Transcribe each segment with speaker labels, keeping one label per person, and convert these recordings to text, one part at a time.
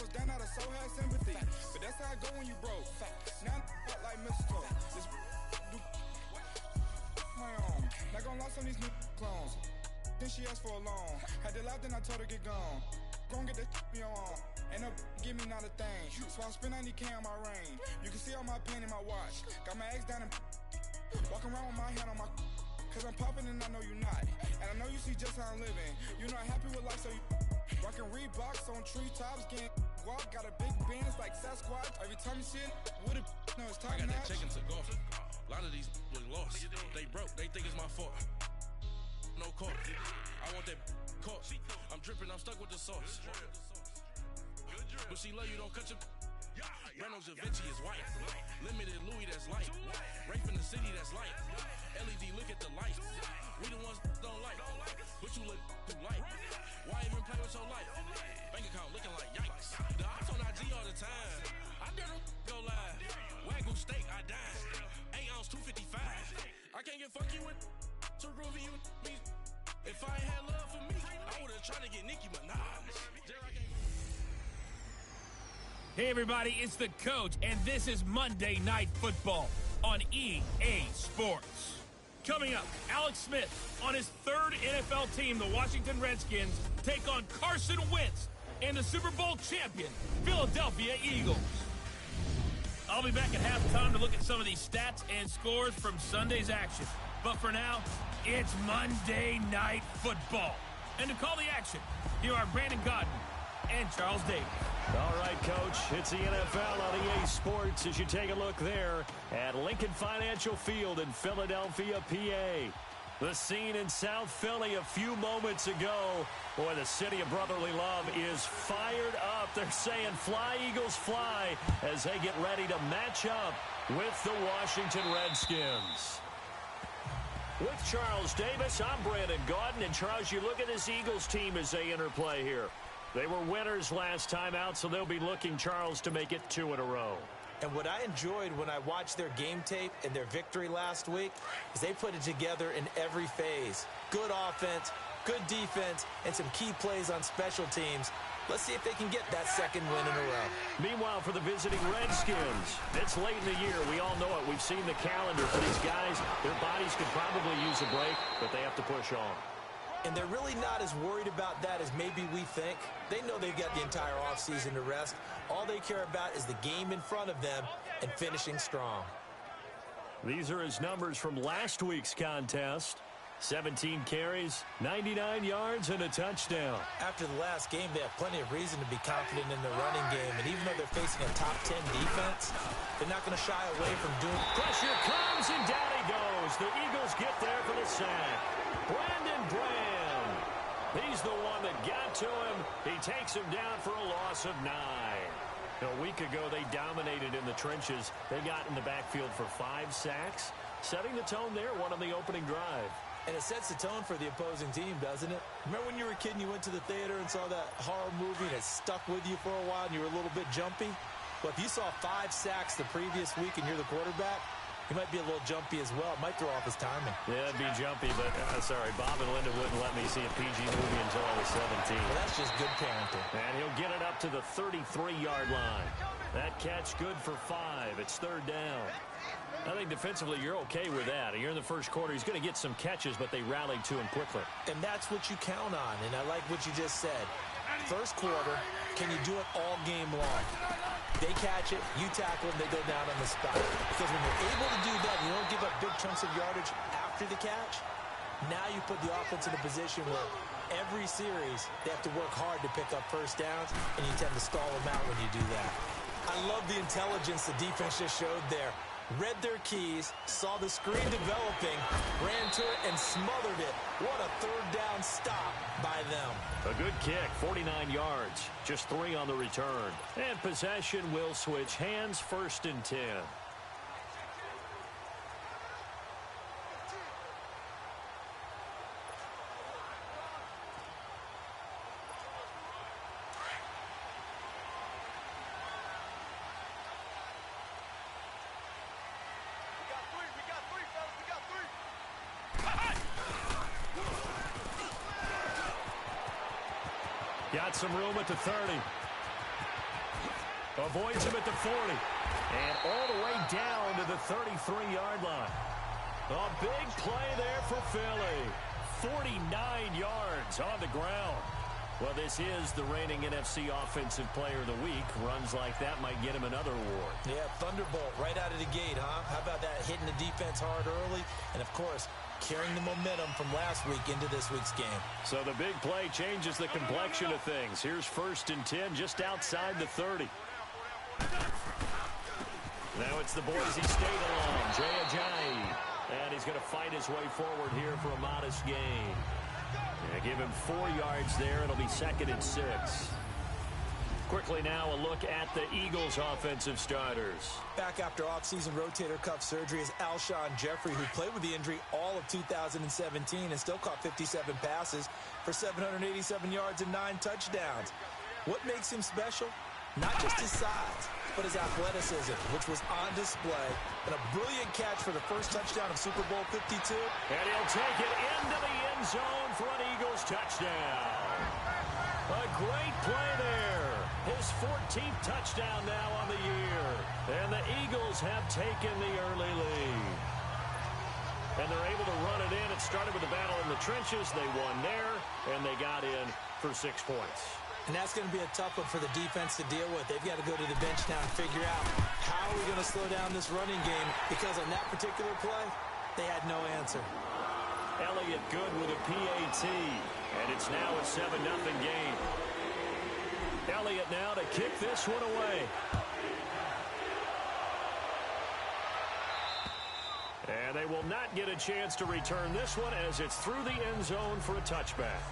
Speaker 1: was down, out of soul had sympathy. But that's how it go when you broke. Now I'm like mistletoe. This do my own. Not gonna lie, some of these new clones. Then she asked for a loan. Had to laugh, then I told her get gone. Gon' get that me on. Ain't no give me not a thing. So I spend 90K on my range. You can see all my pain in my watch. Got my ex down and walking around with my hand on my. Cause I'm popping and I know you not. And I know you see just how I'm living. You not happy with life, so you rockin' Reeboks on treetops, getting walk. Got a big Benz like Sasquatch. Every time you see it, with it, no, it's top
Speaker 2: I got
Speaker 1: notch.
Speaker 2: that chicken to golf. A lot of these look lost. They broke, they think it's my fault. No court. I want that court. I'm dripping, I'm stuck with the sauce. But she love you, don't cut your. Reynolds Da Vinci is white. Limited Louis, that's light. Rape in the city, that's light. LED, look at the light. We the ones don't like. But you look too light. Why even play with your life? Bank account looking like yikes. The ops on IG all the time. I dare them go live. Wagyu steak, I dine. 8 ounce, 255. I can't get funky with too groovy you me. If I ain't had love for me, I would've tried to get Nicki Minaj.
Speaker 3: Hey everybody, it's the Coach, and this is Monday Night Football on EA Sports. Coming up, Alex Smith on his third NFL team, the Washington Redskins, take on Carson Wentz and the Super Bowl champion, Philadelphia Eagles. I'll be back at halftime to look at some of these stats and scores from Sunday's action. But for now, it's Monday Night Football. And to call the action, here are Brandon Godden and Charles Davis.
Speaker 4: All right, Coach, it's the NFL on EA Sports as you take a look there at Lincoln Financial Field in Philadelphia, PA. The scene in South Philly a few moments ago. Boy, the city of brotherly love is fired up. They're saying fly, Eagles, fly as they get ready to match up with the Washington Redskins. With Charles Davis, I'm Brandon Gaudin. And, Charles, you look at this Eagles team as they interplay here. They were winners last time out, so they'll be looking, Charles, to make it 2 in a row.
Speaker 5: And what I enjoyed when I watched their game tape and their victory last week is they put it together in every phase. Good offense, good defense, and some key plays on special teams. Let's see if they can get that second win in a row.
Speaker 4: Meanwhile, for the visiting Redskins, it's late in the year. We all know it. We've seen the calendar for these guys. Their bodies could probably use a break, but they have to push on.
Speaker 5: And they're really not as worried about that as maybe we think. They know they've got the entire offseason to rest. All they care about is the game in front of them and finishing strong.
Speaker 4: These are his numbers from last week's contest. 17 carries, 99 yards, and a touchdown.
Speaker 5: After the last game, they have plenty of reason to be confident in the running game. And even though they're facing a top 10 defense, they're not going to shy away from doing.
Speaker 4: Pressure comes, and down he goes. The Eagles get there for the sack. Brandon Graham. He's the one that got to him. He takes him down for a loss of 9. A week ago, they dominated in the trenches. They got in the backfield for 5 sacks, setting the tone there, one on the opening drive.
Speaker 5: And it sets the tone for the opposing team, doesn't it? Remember when you were a kid and you went to the theater and saw that horror movie and it stuck with you for a while and you were a little bit jumpy? Well, if you saw 5 sacks the previous week and you're the quarterback, he might be a little jumpy as well. It might throw off his timing.
Speaker 4: Yeah, it'd be jumpy, but sorry, Bob and Linda wouldn't let me see a PG movie until I was 17.
Speaker 5: Well, that's just good parenting.
Speaker 4: And he'll get it up to the 33-yard line. That catch good for 5. It's 3rd down. I think defensively you're okay with that. You're in the first quarter. He's going to get some catches, but they rallied to him quickly.
Speaker 5: And that's what you count on, and I like what you just said. First quarter, can you do it all game long? They catch it, you tackle them, they go down on the spot. Because when you're able to do that, you don't give up big chunks of yardage after the catch. Now you put the offense in a position where every series they have to work hard to pick up first downs, and you tend to stall them out when you do that. I love the intelligence the defense just showed there. Read their keys, saw the screen developing, ran to it, and smothered it. What a 3rd down stop by them.
Speaker 4: A good kick, 49 yards, just 3 on the return. And possession will switch hands, 1st and 10. Got some room at the 30. Avoids him at the 40. And all the way down to the 33-yard line. A big play there for Philly. 49 yards on the ground. Well, this is the reigning NFC Offensive Player of the Week. Runs like that might get him another award.
Speaker 5: Yeah, thunderbolt right out of the gate, huh? How about that, hitting the defense hard early? And, of course, carrying the momentum from last week into this week's game.
Speaker 4: So the big play changes the complexion of things. Here's 1st and 10 just outside the 30. Now it's the Boise State alum, Jay Ajayi. And he's going to fight his way forward here for a modest gain. Give him 4 yards there. It'll be 2nd and 6. Quickly now, a look at the Eagles' offensive starters.
Speaker 5: Back after offseason rotator cuff surgery is Alshon Jeffrey, who played with the injury all of 2017 and still caught 57 passes for 787 yards and 9 touchdowns. What makes him special? Not just his size, but his athleticism, which was on display, and a brilliant catch for the first touchdown of Super Bowl 52.
Speaker 4: And he'll take it into the end zone for an Eagles touchdown. A great play there. His 14th touchdown now on the year. And the Eagles have taken the early lead. And they're able to run it in. It started with a battle in the trenches. They won there, and they got in for 6 points.
Speaker 5: And that's going to be a tough one for the defense to deal with. They've got to go to the bench now and figure out how are we going to slow down this running game, because on that particular play, they had no answer.
Speaker 4: Elliott good with a PAT, and it's now a 7-0 game. Elliott now to kick this one away. And they will not get a chance to return this one as it's through the end zone for a touchback.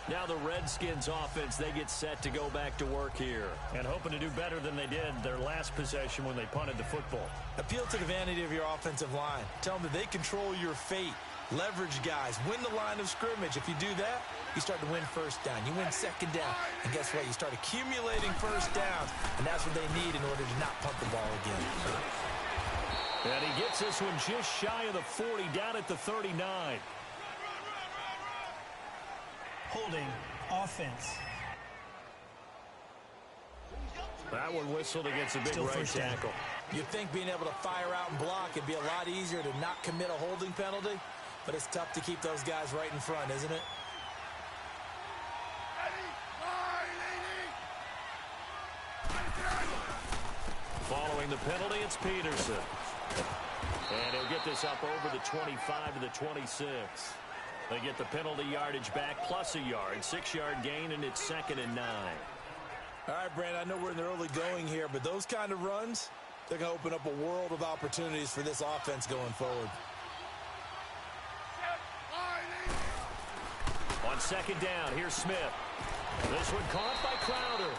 Speaker 4: Now the Redskins offense, they get set to go back to work here and hoping to do better than they did their last possession when they punted the football.
Speaker 5: Appeal to the vanity of your offensive line. Tell them that they control your fate. Leverage guys. Win the line of scrimmage. If you do that, you start to win 1st down. You win 2nd down. And guess what? You start accumulating 1st downs. And that's what they need in order to not punt the ball again.
Speaker 4: And he gets this one just shy of the 40, down at the 39.
Speaker 6: Holding offense.
Speaker 4: That one whistled against a big
Speaker 6: Still
Speaker 4: right tackle.
Speaker 5: You'd think being able to fire out and block it'd be a lot easier to not commit a holding penalty, but it's tough to keep those guys right in front, isn't it?
Speaker 4: Following the penalty, it's Peterson. And he'll get this up over the 25 to the 26. They get the penalty yardage back plus a yard. 6-yard gain, and it's 2nd and 9.
Speaker 5: All right, Brandon, I know we're in the early going here, but those kind of runs, they're going to open up a world of opportunities for this offense going forward.
Speaker 4: On 2nd down, here's Smith. This one caught by Crowder.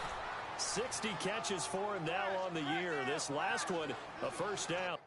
Speaker 4: 60 catches for him now on the year. This last one, a 1st down.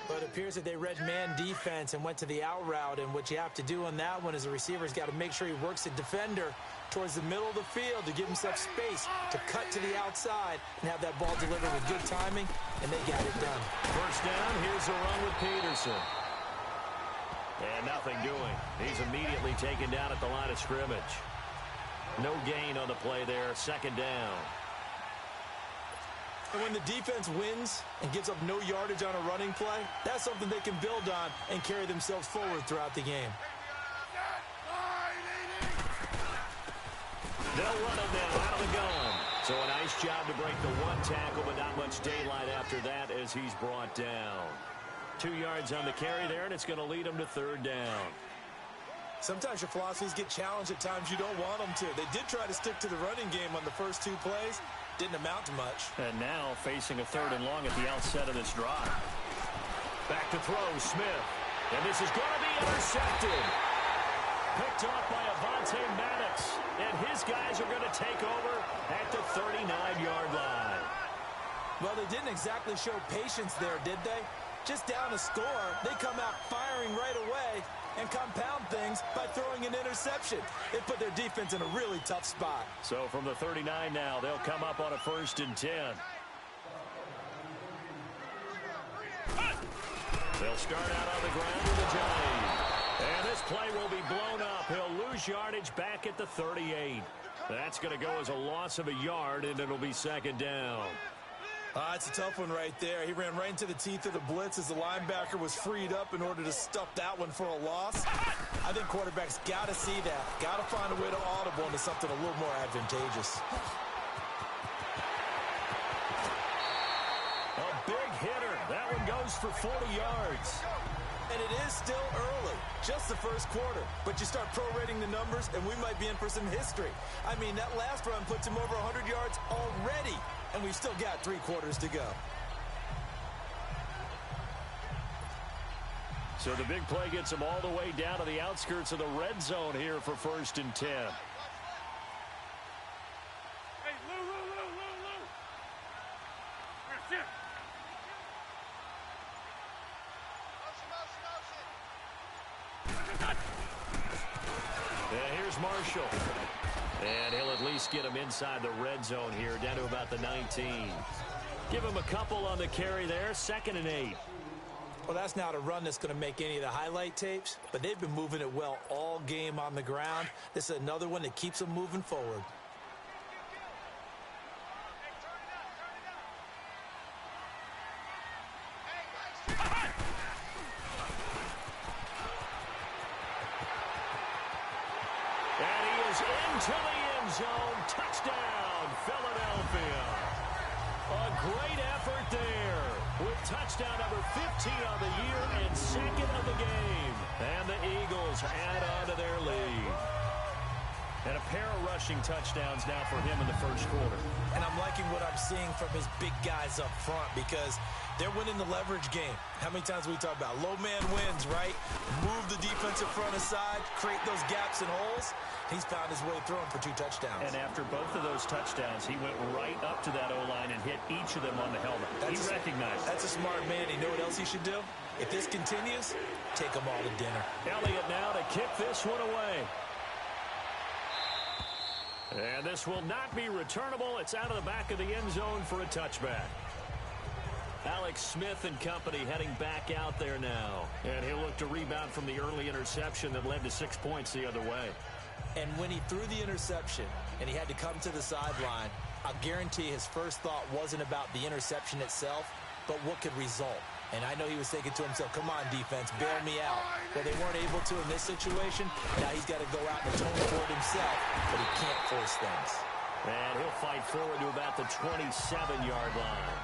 Speaker 5: But it appears that they read man defense and went to the out route, and what you have to do on that one is the receiver's got to make sure he works the defender towards the middle of the field to give himself space to cut to the outside and have that ball delivered with good timing, and they got it done.
Speaker 4: 1st down, here's a run with Peterson. And nothing doing. He's immediately taken down at the line of scrimmage. No gain on the play there. Second down.
Speaker 5: And when the defense wins and gives up no yardage on a running play, that's something they can build on and carry themselves forward throughout the game.
Speaker 4: They'll run it now out of the gun. So a nice job to break the one tackle, but not much daylight after that as he's brought down. 2 yards on the carry there, and it's going to lead him to third down.
Speaker 5: Sometimes your philosophies get challenged at times you don't want them to. They did try to stick to the running game on the first 2 plays. Didn't amount to much.
Speaker 4: And now facing a third and long at the outset of this drive. Back to throw, Smith. And this is going to be intercepted. Picked off by Avonte Maddox. And his guys are going to take over at the 39-yard line.
Speaker 5: Well, they didn't exactly show patience there, did they? Just down a score, they come out firing right away and compound things by throwing an interception. It put their defense in a really tough spot.
Speaker 4: So from the 39 now, they'll come up on a 1st and 10. They'll start out on the ground with a jive. And this play will be blown up. He'll lose yardage back at the 38. That's going to go as a loss of a yard, and it'll be second down.
Speaker 5: It's a tough one right there. He ran right into the teeth of the blitz as the linebacker was freed up in order to stuff that one for a loss. I think quarterbacks got to see that. Got to find a way to audible into something a little more advantageous.
Speaker 4: A big hitter. That one goes for 40 yards.
Speaker 5: And it is still early, just the first quarter. But you start prorating the numbers, and we might be in for some history. I mean, that last run puts him over 100 yards already, and we've still got 3 quarters to go.
Speaker 4: So the big play gets him all the way down to the outskirts of the red zone here for 1st and 10.
Speaker 3: Hey, Lou. That's it.
Speaker 4: And here's Marshall. And he'll at least get him inside the red zone here, down to about the 19. Give him a couple on the carry there, 2nd and 8.
Speaker 5: Well, that's not a run that's going to make any of the highlight tapes, but they've been moving it well all game on the ground. This is another one that keeps them moving forward.
Speaker 4: Into the end zone. Touchdown, Philadelphia. A great effort there with touchdown number 15 on the year and 2nd of the game. And the Eagles add on to their lead. And a pair of rushing touchdowns now for him in the first quarter.
Speaker 5: And I'm liking what I'm seeing from his big guys up front because they're winning the leverage game. How many times we talk about low man wins, right? Move the defensive front aside, create those gaps and holes. He's found his way through them for 2 touchdowns.
Speaker 4: And after both of those touchdowns, he went right up to that O-line and hit each of them on the helmet. He recognized it.
Speaker 5: That's a smart man. You know what else he should do? If this continues, take them all to dinner.
Speaker 4: Elliott now to kick this one away. And this will not be returnable. It's out of the back of the end zone for a touchback. Alex Smith and company heading back out there now. And he'll look to rebound from the early interception that led to 6 points the other way.
Speaker 5: And when he threw the interception and he had to come to the sideline, I'll guarantee his first thought wasn't about the interception itself, but what could result. And I know he was thinking to himself, come on, defense, bail me out. Well, they weren't able to in this situation. Now he's got to go out and atone for it himself, but he can't force things.
Speaker 4: And he'll fight forward to about the 27-yard line.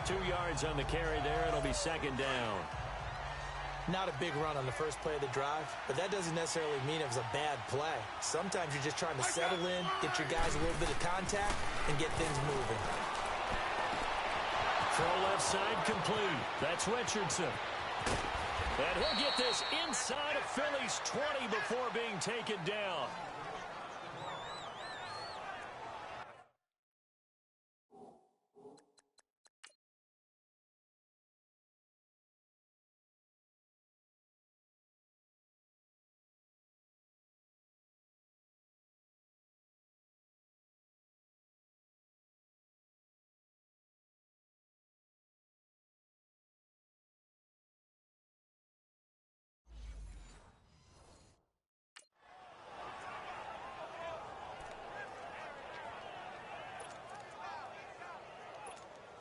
Speaker 4: 2 yards on the carry there. It'll be 2nd down.
Speaker 5: Not a big run on the first play of the drive, but that doesn't necessarily mean it was a bad play. Sometimes you're just trying to settle in, get your guys a little bit of contact, and get things moving.
Speaker 4: Throw left side complete. That's Richardson. And he'll get this inside of Philly's 20 before being taken down.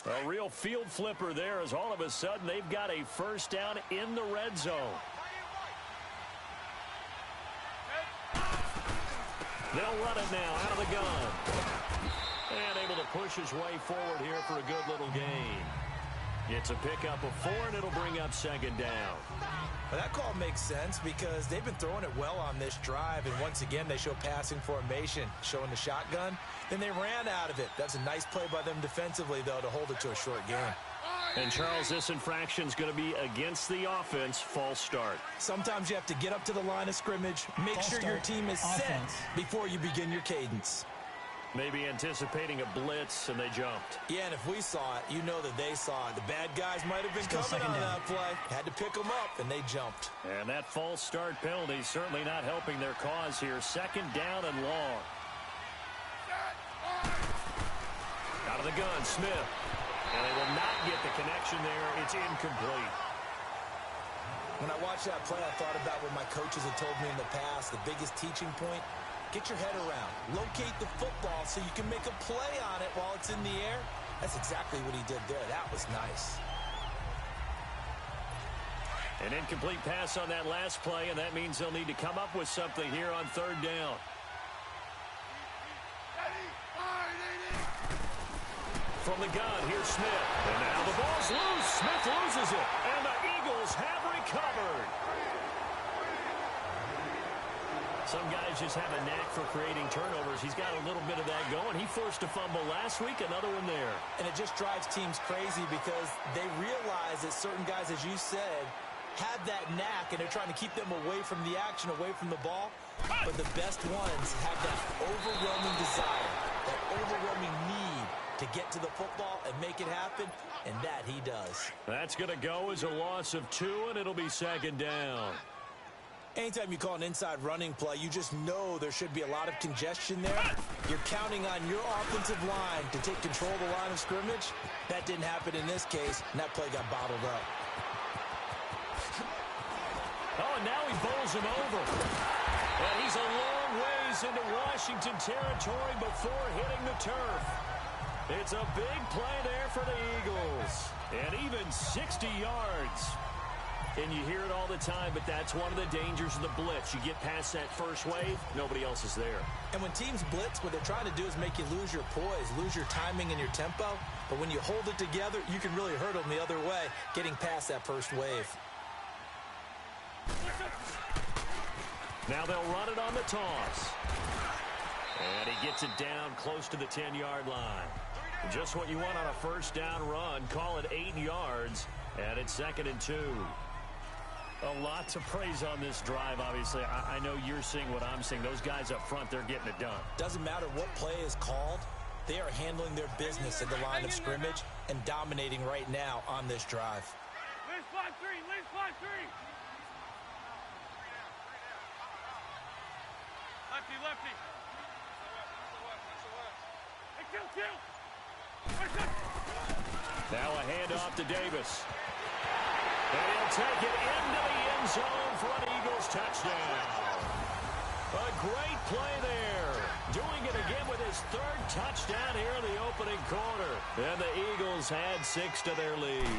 Speaker 4: A real field flipper there as all of a sudden they've got a first down in the red zone. They'll run it now out of the gun. And able to push his way forward here for a good little gain. It's a pickup of 4, and it'll bring up second down.
Speaker 5: Well, that call makes sense because they've been throwing it well on this drive, and once again they show passing formation, showing the shotgun. Then they ran out of it. That's a nice play by them defensively, though, to hold it to a short game.
Speaker 4: And, Charles, this infraction's going to be against the offense, false start.
Speaker 5: Sometimes you have to get up to the line of scrimmage, make sure your team is set before you begin your cadence.
Speaker 4: Maybe anticipating a blitz, and they jumped.
Speaker 5: Yeah, and if we saw it, you know that they saw it. The bad guys might have been coming on that play. Had to pick them up, and they jumped.
Speaker 4: And that false start penalty certainly not helping their cause here. Second down and long. Out of the gun, Smith. And they will not get the connection there. It's incomplete.
Speaker 5: When I watched that play, I thought about what my coaches had told me in the past. The biggest teaching point, get your head around. Locate the football so you can make a play on it while it's in the air. That's exactly what he did there. That was nice.
Speaker 4: An incomplete pass on that last play, and that means they'll need to come up with something here on third down. From the gun, here's Smith. And now the ball's loose. Smith loses it. And the Eagles have recovered. Some guys just have a knack for creating turnovers. He's got a little bit of that going. He forced a fumble last week, another one there.
Speaker 5: And it just drives teams crazy because they realize that certain guys, as you said, have that knack, and they're trying to keep them away from the action, away from the ball. But the best ones have that overwhelming desire, that overwhelming need to get to the football and make it happen, and that he does.
Speaker 4: That's going to go as a loss of 2, and it'll be second down.
Speaker 5: Anytime you call an inside running play, you just know there should be a lot of congestion there. You're counting on your offensive line to take control of the line of scrimmage. That didn't happen in this case, and that play got bottled up.
Speaker 4: Oh, and now he bowls him over. And he's a long ways into Washington territory before hitting the turf. It's a big play there for the Eagles. And even 60 yards. And you hear it all the time, but that's one of the dangers of the blitz. You get past that first wave, nobody else is there.
Speaker 5: And when teams blitz, what they're trying to do is make you lose your poise, lose your timing and your tempo. But when you hold it together, you can really hurt them the other way, getting past that first wave.
Speaker 4: Now they'll run it on the toss. And he gets it down close to the 10-yard line. Just what you want on a first down run. Call it 8 yards, and it's 2nd and 2. A lot to praise on this drive, obviously. I know you're seeing what I'm seeing. Those guys up front, they're getting it done.
Speaker 5: Doesn't matter what play is called. They are handling their business at the line of scrimmage and dominating right now on this drive.
Speaker 7: Lynch 5-3, Lynch 5-3. Lefty, lefty. Hey, kill.
Speaker 4: Now a handoff to Davis. And he'll take it into the end zone for an Eagles touchdown. A great play there. Doing it again with his 3rd touchdown here in the opening quarter. And the Eagles add 6 to their lead.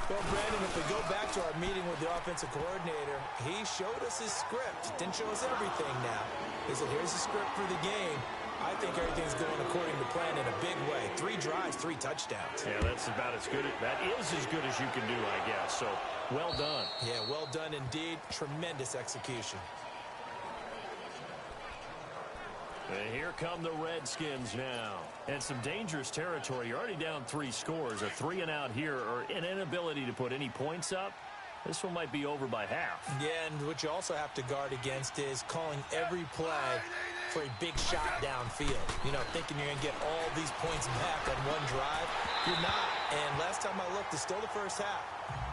Speaker 5: Well, Brandon, if we go back to our meeting with the offensive coordinator, he showed us his script. Didn't show us everything now. He said, here's the script for the game. I think everything's going according to plan in a big way. 3 drives, 3 touchdowns.
Speaker 4: Yeah, that's about as good. That is as good as you can do, I guess. So, well done.
Speaker 5: Yeah, well done indeed. Tremendous execution.
Speaker 4: And here come the Redskins now. And some dangerous territory. You're already down 3 scores. A 3-and-out here, or an inability to put any points up. This one might be over by half.
Speaker 5: Yeah, and what you also have to guard against is calling every play for a big shot downfield. You know, thinking you're going to get all these points back on one drive. You're not. And last time I looked, it's still the first half.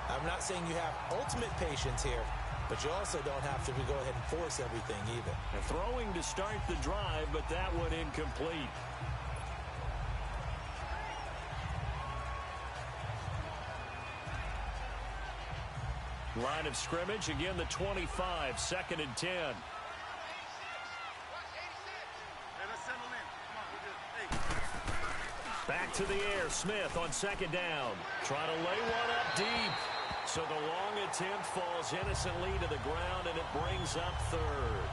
Speaker 5: I'm not saying you have ultimate patience here, but you also don't have to go ahead and force everything either.
Speaker 4: And throwing to start the drive, but that one incomplete. Line of scrimmage, again the 25, 2nd and 10. Back to the air. Smith on second down. Trying to lay one up deep. So the long attempt falls innocently to the ground, and it brings up third.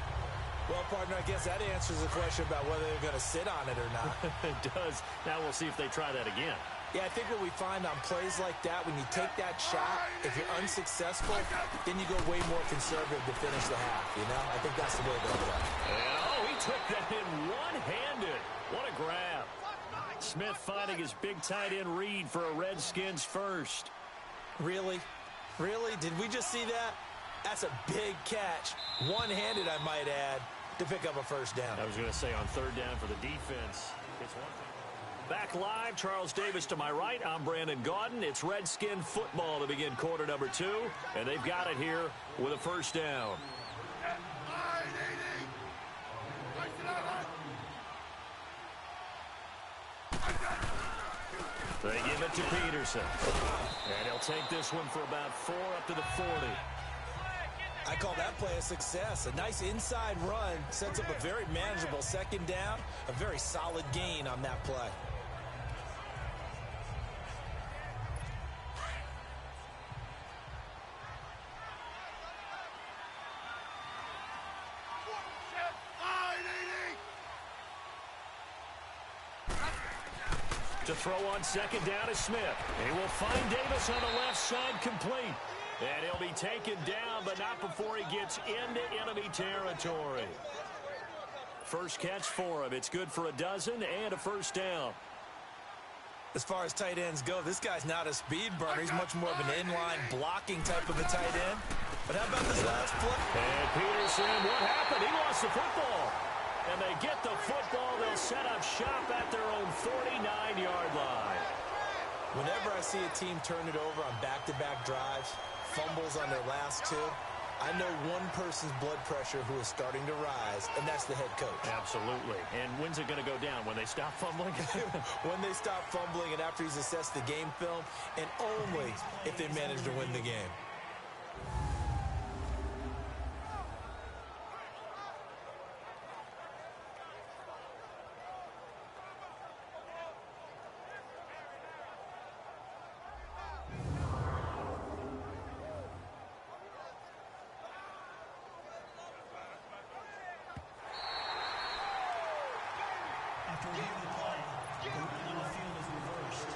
Speaker 5: Well, partner, I guess that answers the question about whether they're going to sit on it or not.
Speaker 4: It does. Now we'll see if they try that again.
Speaker 5: Yeah, I think what we find on plays like that, when you take that shot, if you're unsuccessful, then you go way more conservative to finish the half, you know? I think that's the way they'll go.
Speaker 4: And, he took that in one-handed. What a grab. Smith finding his big tight end read for a Redskins first.
Speaker 5: Really? Really? Did we just see that? That's a big catch. One-handed, I might add, to pick up a first down.
Speaker 4: I was going to say on third down for the defense. It's one thing. Back live, Charles Davis to my right. I'm Brandon Gaudin. It's Redskin football to begin quarter number 2, and they've got it here with a first down. They give it to Peterson. And he'll take this one for about 4 up to the 40.
Speaker 5: I call that play a success. A nice inside run sets up a very manageable second down. A very solid gain on that play.
Speaker 4: To throw on second down is Smith. He will find Davis on the left side complete. And he'll be taken down, but not before he gets into enemy territory. First catch for him. It's good for a dozen and a first down.
Speaker 5: As far as tight ends go, this guy's not a speed burner. He's much more of an inline blocking type of a tight end. But how about this last play?
Speaker 4: And Peterson, what happened? He lost the football. And they get the football. They'll set up shop at their own 49-yard line.
Speaker 5: Whenever I see a team turn it over on back-to-back drives, fumbles on their last 2, I know one person's blood pressure who is starting to rise, and that's the head coach.
Speaker 4: Absolutely. And when's it going to go down? When they stop fumbling?
Speaker 5: When they stop fumbling and after he's assessed the game film, and only if they manage to win the game.
Speaker 6: After reviewing the play, the rule on the field is reversed.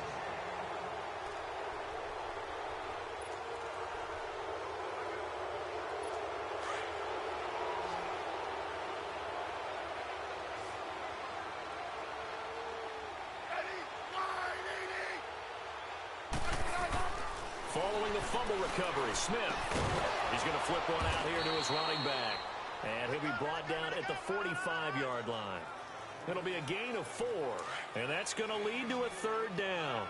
Speaker 4: Following the fumble recovery, Smith. He's going to flip one out here to his running back. And he'll be brought down at the 45-yard line. It'll be a gain of 4, and that's going to lead to a third down.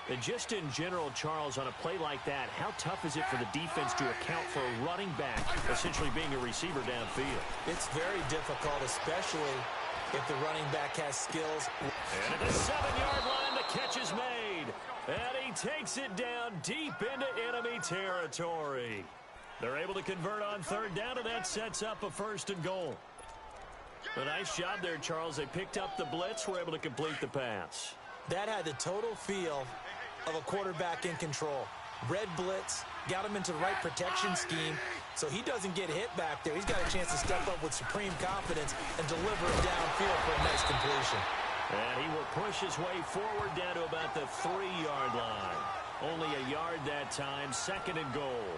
Speaker 4: And just in general, Charles, on a play like that, how tough is it for the defense to account for a running back essentially being a receiver downfield?
Speaker 5: It's very difficult, especially if the running back has skills.
Speaker 4: And at the 7-yard line, the catch is made. And he takes it down deep into enemy territory. They're able to convert on third down, and that sets up a first and goal. A nice job there, Charles. They picked up the blitz, were able to complete the pass.
Speaker 5: That had the total feel of a quarterback in control. Red blitz, got him into the right protection scheme, so he doesn't get hit back there. He's got a chance to step up with supreme confidence and deliver it downfield for a nice completion.
Speaker 4: And he will push his way forward down to about the 3-yard line. Only a yard that time, second and goal.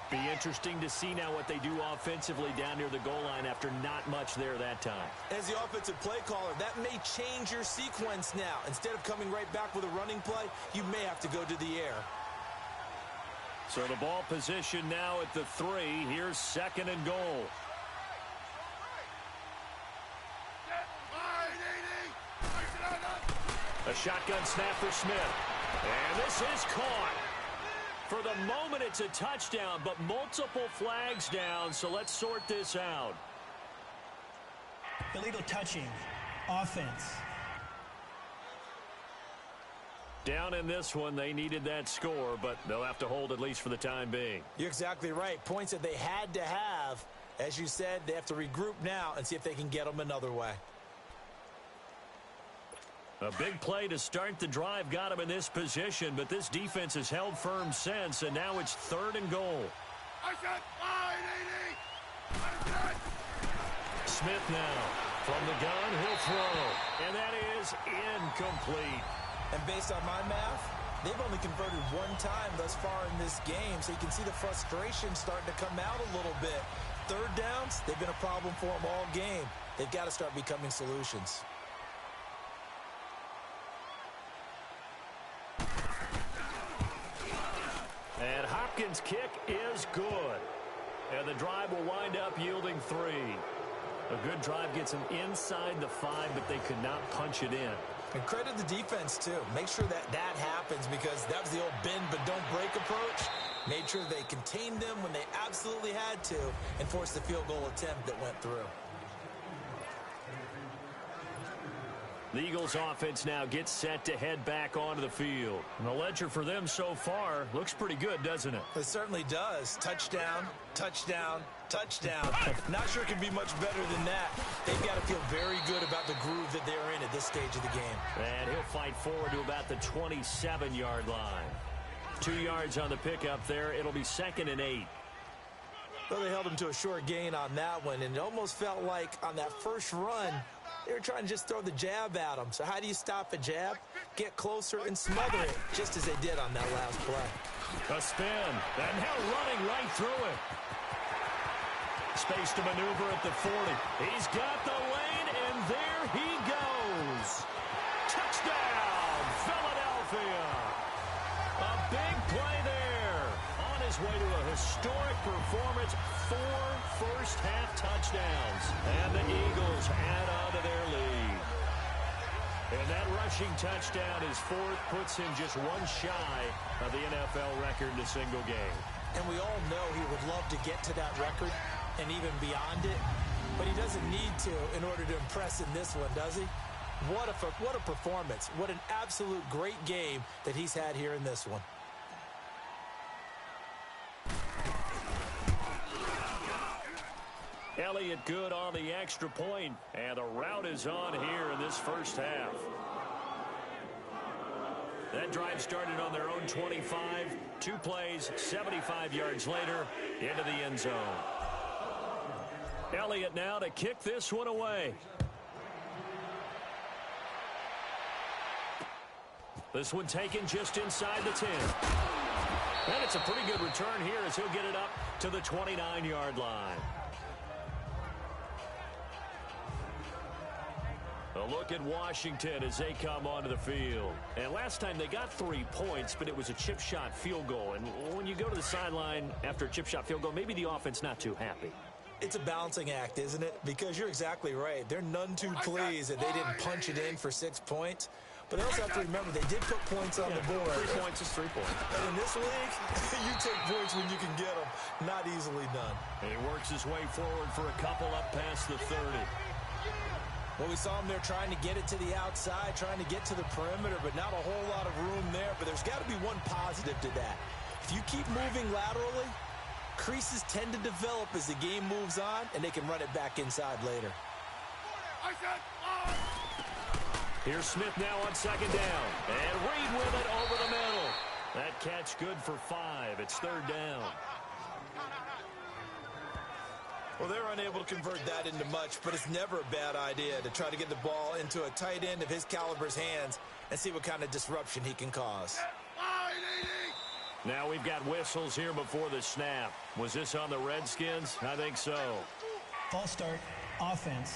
Speaker 4: Be interesting to see now what they do offensively down near the goal line after not much there that time.
Speaker 5: As the offensive play caller, that may change your sequence now. Instead of coming right back with a running play, you may have to go to the air.
Speaker 4: So the ball position now at the 3. Here's second and goal. A shotgun snap for Smith. And this is caught. For the moment, it's a touchdown, but multiple flags down, so let's sort this out.
Speaker 6: Illegal touching. Offense.
Speaker 4: Down in this one, they needed that score, but they'll have to hold at least for the time being.
Speaker 5: You're exactly right. Points that they had to have. As you said, they have to regroup now and see if they can get them another way.
Speaker 4: A big play to start the drive got him in this position, but this defense has held firm since, and now it's 3rd and goal. Smith now from the gun, he'll throw, and that is incomplete.
Speaker 5: And based on my math, they've only converted one time thus far in this game, so you can see the frustration starting to come out a little bit. 3rd downs, they've been a problem for them all game. They've got to start becoming solutions.
Speaker 4: And Hopkins' kick is good. And the drive will wind up yielding 3. A good drive gets them inside the 5, but they could not punch it in.
Speaker 5: And credit the defense, too. Make sure that happens, because that was the old bend but don't break approach. Made sure they contained them when they absolutely had to and forced the field goal attempt that went through.
Speaker 4: The Eagles offense now gets set to head back onto the field. And the ledger for them so far looks pretty good, doesn't it?
Speaker 5: It certainly does. Touchdown, touchdown, touchdown. Not sure it can be much better than that. They've got to feel very good about the groove that they're in at this stage of the game.
Speaker 4: And he'll fight forward to about the 27-yard line. 2 yards on the pickup there. It'll be 2nd and 8.
Speaker 5: Well, they held him to a short gain on that one, and it almost felt like on that first run, they were trying to just throw the jab at him. So how do you stop a jab? Get closer and smother it, just as they did on that last play.
Speaker 4: A spin, and now running right through it. Space to maneuver at the 40. He's got the lane, and there he goes. Touchdown, Philadelphia. A big play there. On his way to a historic performance, 4 first-half touchdowns. And the Eagles add on to their lead. And that rushing touchdown, his 4th, puts him just 1 shy of the NFL record in a single game.
Speaker 5: And we all know he would love to get to that record and even beyond it, but he doesn't need to in order to impress in this one, does he? What a performance. What an absolute great game that he's had here in this one.
Speaker 4: Elliott good on the extra point, and the route is on here in this first half. That drive started on their own 25. 2 plays, 75 yards later, into the end zone. Elliott now to kick this one away. This one taken just inside the 10. And it's a pretty good return here as he'll get it up to the 29-yard line. A look at Washington as they come onto the field. And last time they got 3 points, but it was a chip shot field goal. And when you go to the sideline after a chip shot field goal, maybe the offense not too happy.
Speaker 5: It's a balancing act, isn't it? Because you're exactly right. They're none too pleased that they didn't punch it in for 6 points. But they also have to remember they did put points on the board.
Speaker 4: 3 points is 3 points.
Speaker 5: And in this league, you take points when you can get them. Not easily done.
Speaker 4: And he works his way forward for a couple up past the 30.
Speaker 5: Well, we saw him there trying to get it to the outside, trying to get to the perimeter, but not a whole lot of room there. But there's got to be one positive to that. If you keep moving laterally, creases tend to develop as the game moves on, and they can run it back inside later.
Speaker 4: Here's Smith now on 2nd down. And Reed with it over the middle. That catch good for 5. It's 3rd down.
Speaker 5: Well, they're unable to convert that into much, but it's never a bad idea to try to get the ball into a tight end of his caliber's hands and see what kind of disruption he can cause.
Speaker 4: Now we've got whistles here before the snap. Was this on the Redskins? I think so.
Speaker 6: False start, offense.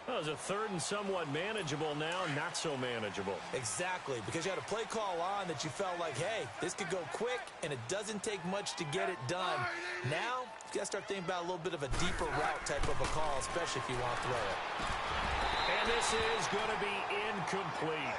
Speaker 4: Well, it was a 3rd and somewhat manageable, now not so manageable.
Speaker 5: Exactly, because you had a play call on that you felt like, hey, this could go quick, and it doesn't take much to get it done. Now, you got to start thinking about a little bit of a deeper route type of a call, especially if you want to throw it.
Speaker 4: And this is going to be incomplete.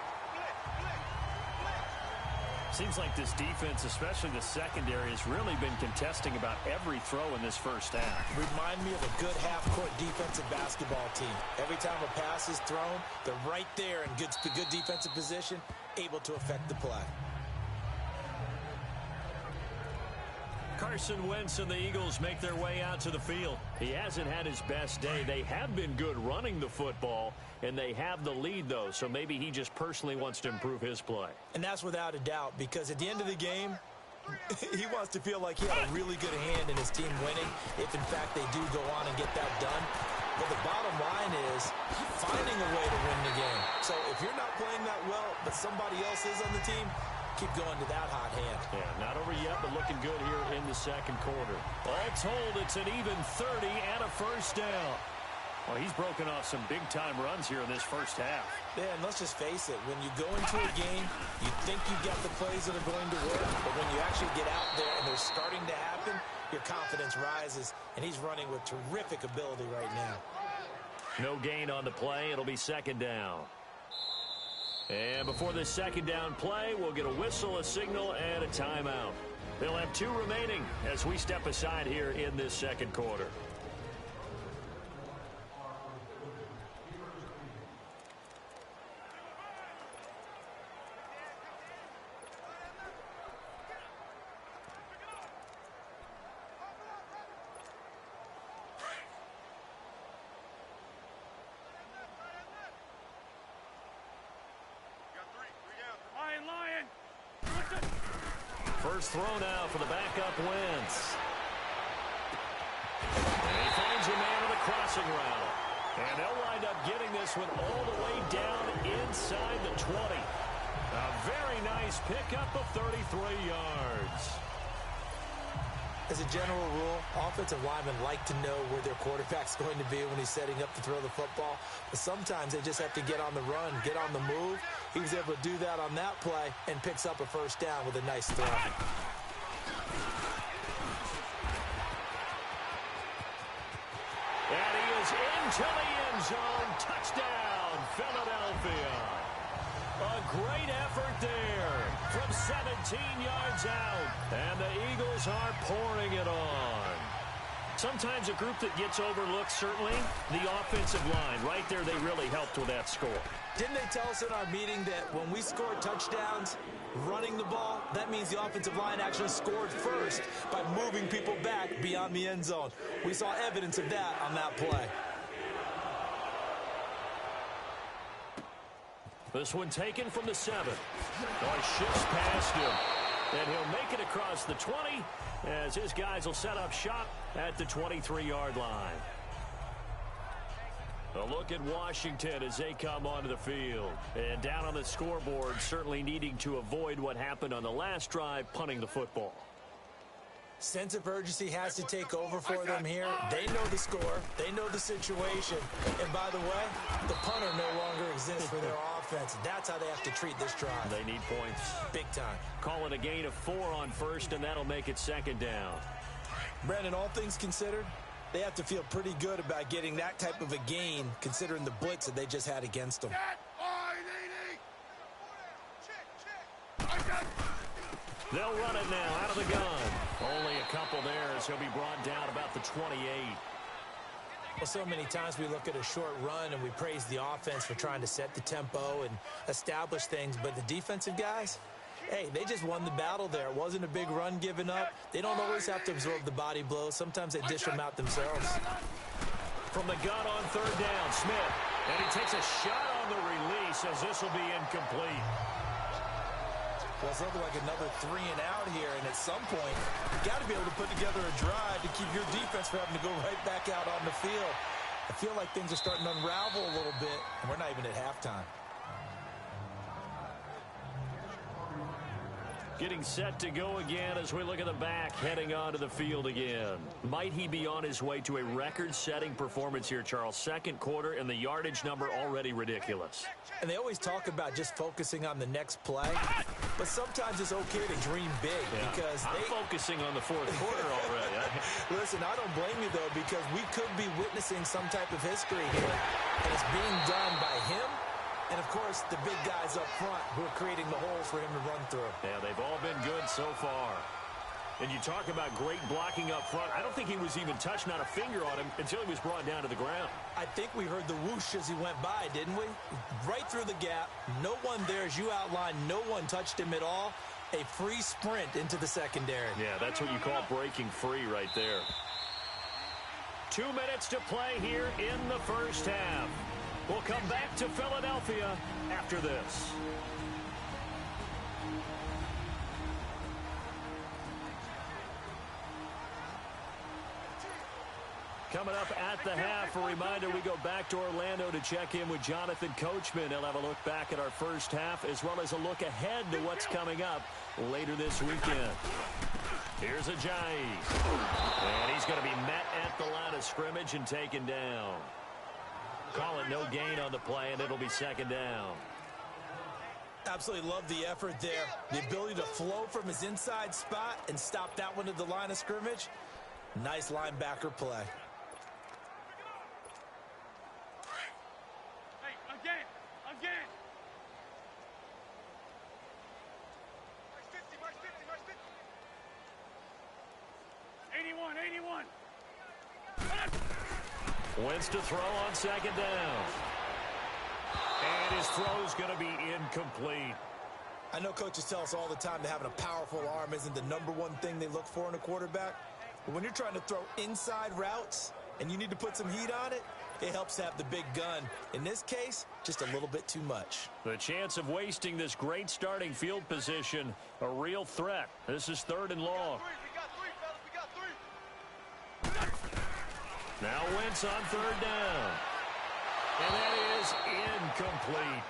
Speaker 4: Seems like this defense, especially the secondary, has really been contesting about every throw in this first half.
Speaker 5: Remind me of a good half-court defensive basketball team. Every time a pass is thrown, they're right there in good defensive position, able to affect the play.
Speaker 4: Carson Wentz and the Eagles make their way out to the field. He hasn't had his best day. They have been good running the football, and they have the lead, though, so maybe he just personally wants to improve his play.
Speaker 5: And that's without a doubt, because at the end of the game, he wants to feel like he had a really good hand in his team winning, if in fact they do go on and get that done. But the bottom line is finding a way to win the game. So if you're not playing that well, but somebody else is on the team, keep going to that hot hand.
Speaker 4: Yeah, not over yet, but looking good here in the second quarter. All told, it's an even 30 and a first down. Well, he's broken off some big-time runs here in this first half.
Speaker 5: Yeah, and let's just face it. When you go into a game, you think you get the plays that are going to work, but when you actually get out there and they're starting to happen, your confidence rises, and he's running with terrific ability right now.
Speaker 4: No gain on the play. It'll be second down. And before this second down play, we'll get a whistle, a signal, and a timeout. They'll have 2 remaining as we step aside here in this second quarter. First throw now for the backup Wentz. And he finds a man on the crossing route. And they'll wind up getting this one all the way down inside the 20. A very nice pickup of 33 yards.
Speaker 5: As a general rule, offensive linemen like to know where their quarterback's going to be when he's setting up to throw the football. But sometimes they just have to get on the run, get on the move. He was able to do that on that play and picks up a first down with a nice throw.
Speaker 4: And he is into the end zone. Touchdown, Philadelphia. A great effort there from 17 yards out. And the Eagles are pouring it on. Sometimes a group that gets overlooked, certainly, the offensive line. Right there, they really helped with that score.
Speaker 5: Didn't they tell us in our meeting that when we score touchdowns running the ball, that means the offensive line actually scored first by moving people back beyond the end zone? We saw evidence of that on that play.
Speaker 4: This one taken from the 7. Boy, shifts past him. And he'll make it across the 20 as his guys will set up shop at the 23-yard line. A look at Washington as they come onto the field. And down on the scoreboard, certainly needing to avoid what happened on the last drive, punting the football.
Speaker 5: Sense of urgency has to take over for them here. They know the score. They know the situation. And by the way, the punter no longer exists for their offense. That's how they have to treat this drive.
Speaker 4: They need points.
Speaker 5: Big time.
Speaker 4: Call it a gain of 4 on first, and that'll make it second down.
Speaker 5: Brandon, all things considered, they have to feel pretty good about getting that type of a gain, considering the blitz that they just had against them.
Speaker 4: They'll run it now out of the gun. Only a couple there as he'll be brought down about the 28.
Speaker 5: Well, so many times we look at a short run and we praise the offense for trying to set the tempo and establish things, but the defensive guys, hey, they just won the battle there. It wasn't a big run given up. They don't always have to absorb the body blows. Sometimes they dish them out themselves.
Speaker 4: From the gun on third down, Smith. And he takes a shot on the release as this will be incomplete.
Speaker 5: Well, it's looking like another 3 and out here, and at some point, you got to be able to put together a drive to keep your defense from having to go right back out on the field. I feel like things are starting to unravel a little bit, and we're not even at halftime.
Speaker 4: Getting set to go again as we look at the back, heading onto the field again. Might he be on his way to a record-setting performance here, Charles? Second quarter, and the yardage number already ridiculous.
Speaker 5: And they always talk about just focusing on the next play, but sometimes it's okay to dream big because
Speaker 4: I'm focusing on the fourth quarter already.
Speaker 5: Listen, I don't blame you, though, because we could be witnessing some type of history here, and it's being done by him and, of course, the big guys up front who are creating the holes for him to run through.
Speaker 4: Yeah, they've all been good so far. And you talk about great blocking up front. I don't think he was even touched, not a finger on him, until he was brought down to the ground.
Speaker 5: I think we heard the whoosh as he went by, didn't we? Right through the gap. No one there, as you outlined, no one touched him at all. A free sprint into the secondary.
Speaker 4: Yeah, that's what you call breaking free right there. 2 minutes to play here in the first half. We'll come back to Philadelphia after this. Coming up at the half, a reminder, we go back to Orlando to check in with Jonathan Coachman. He'll have a look back at our first half as well as a look ahead to what's coming up later this weekend. Here's Ajayi. And he's going to be met at the line of scrimmage and taken down. Call it no gain on the play, and it'll be second down.
Speaker 5: Absolutely love the effort there. The ability to flow from his inside spot and stop that one at the line of scrimmage. Nice linebacker play.
Speaker 7: Again. 81.
Speaker 4: Wins to throw on second down. And his throw's going to be incomplete.
Speaker 5: I know coaches tell us all the time that having a powerful arm isn't the number one thing they look for in a quarterback. But when you're trying to throw inside routes and you need to put some heat on it, it helps to have the big gun. In this case, just a little bit too much.
Speaker 4: The chance of wasting this great starting field position, a real threat. This is 3rd and long. Now Wentz on 3rd down. And that is incomplete.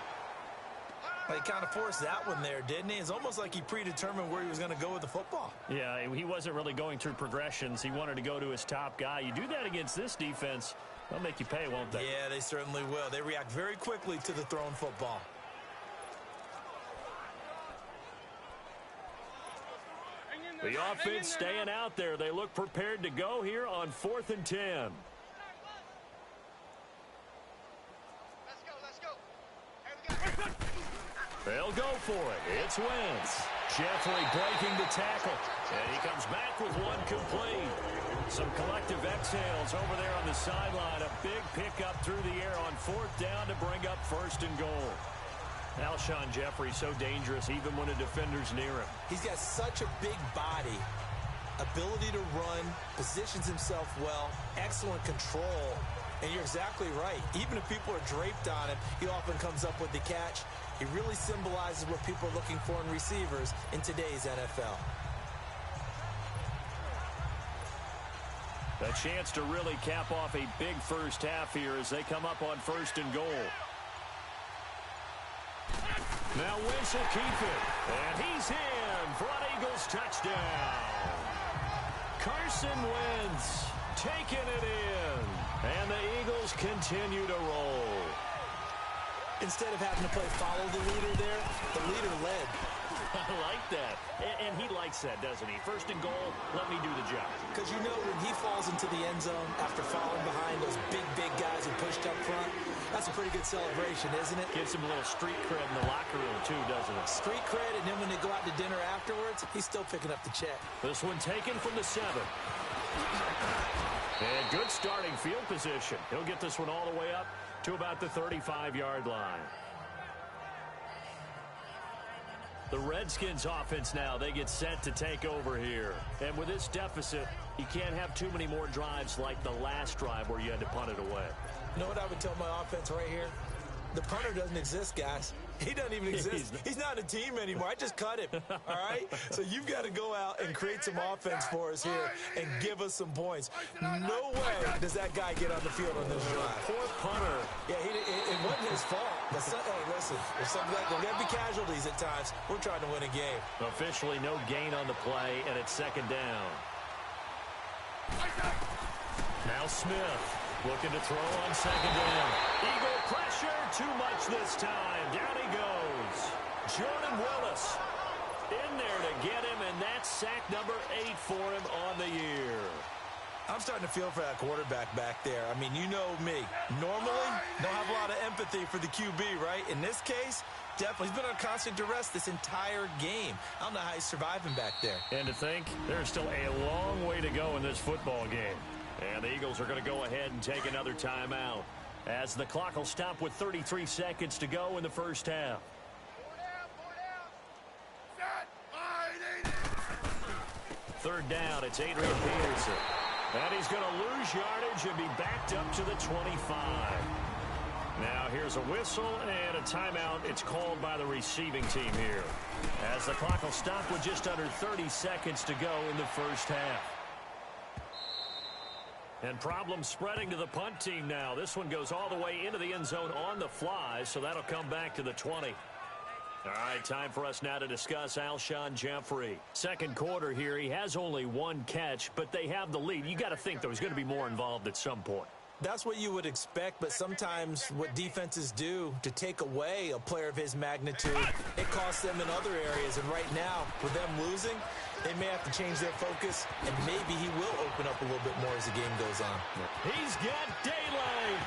Speaker 5: He kind of forced that one there, didn't he? It's almost like he predetermined where he was going to go with the football.
Speaker 4: Yeah, he wasn't really going through progressions. He wanted to go to his top guy. You do that against this defense, they'll make you pay, won't they?
Speaker 5: Yeah, they certainly will. They react very quickly to the thrown football.
Speaker 4: The offense staying out there. They look prepared to go here on 4th and 10.
Speaker 7: Let's go.
Speaker 4: They'll go for it. It's Wentz. Jeffrey breaking the tackle. And he comes back with one complete. Some collective exhales over there on the sideline. A big pickup through the air on 4th down to bring up 1st and goal. Alshon Jeffrey so dangerous even when a defender's near him.
Speaker 5: He's got such a big body, ability to run, positions himself well, excellent control. And you're exactly right. Even if people are draped on him, he often comes up with the catch. He really symbolizes what people are looking for in receivers in today's NFL.
Speaker 4: A chance to really cap off a big first half here as they come up on 1st and goal. Now Wentz will keep it. And he's in for an Eagles touchdown. Carson Wentz taking it in. And the Eagles continue to roll.
Speaker 5: Instead of having to play follow the leader there, the leader led.
Speaker 4: I like that. And he likes that, doesn't he? 1st and goal, let me do the job.
Speaker 5: Because you know when he falls into the end zone after falling behind those big guys who pushed up front, that's a pretty good celebration, isn't it?
Speaker 4: Gives him a little street cred in the locker room, too, doesn't it?
Speaker 5: Street cred, and then when they go out to dinner afterwards, he's still picking up the check.
Speaker 4: This one taken from the 7. And good starting field position. He'll get this one all the way up to about the 35-yard line. The Redskins offense now, they get set to take over here. And with this deficit, you can't have too many more drives like the last drive where you had to punt it away.
Speaker 5: You know what I would tell my offense right here? The punter doesn't exist, guys. He doesn't even exist. He's not a team anymore. I just cut him, all right? So you've got to go out and create some offense for us here and give us some points. No way does that guy get on the field on this drive.
Speaker 4: Poor punter.
Speaker 5: Yeah, it wasn't his fault. But hey, listen, there's something like there's going to be casualties at times. We're trying to win a game.
Speaker 4: Officially no gain on the play, and it's 2nd down. Now Smith looking to throw on 2nd down. Eagle pressure, too much this time. Down he goes. Jordan Willis in there to get him, and that's sack number 8 for him on the year.
Speaker 5: I'm starting to feel for that quarterback back there. I mean, you know me. Normally, don't have a lot of empathy for the QB, right? In this case, definitely. He's been on constant duress this entire game. I don't know how he's surviving back there.
Speaker 4: And to think, there's still a long way to go in this football game. And the Eagles are going to go ahead and take another timeout as the clock will stop with 33 seconds to go in the first half.
Speaker 7: 4 down. Set. 5.
Speaker 4: Third down, it's Adrian Peterson. And he's going to lose yardage and be backed up to the 25. Now here's a whistle and a timeout. It's called by the receiving team here, as the clock will stop with just under 30 seconds to go in the first half. And problems spreading to the punt team now. This one goes all the way into the end zone on the fly, so that'll come back to the 20. All right, time for us now to discuss Alshon Jeffrey. Second quarter here, he has only one catch, but they have the lead. You got to think there's going to be more involved at some point.
Speaker 5: That's what you would expect, but sometimes what defenses do to take away a player of his magnitude, it costs them in other areas. And right now, with them losing, they may have to change their focus, and maybe he will open up a little bit more as the game goes on.
Speaker 4: He's got daylight.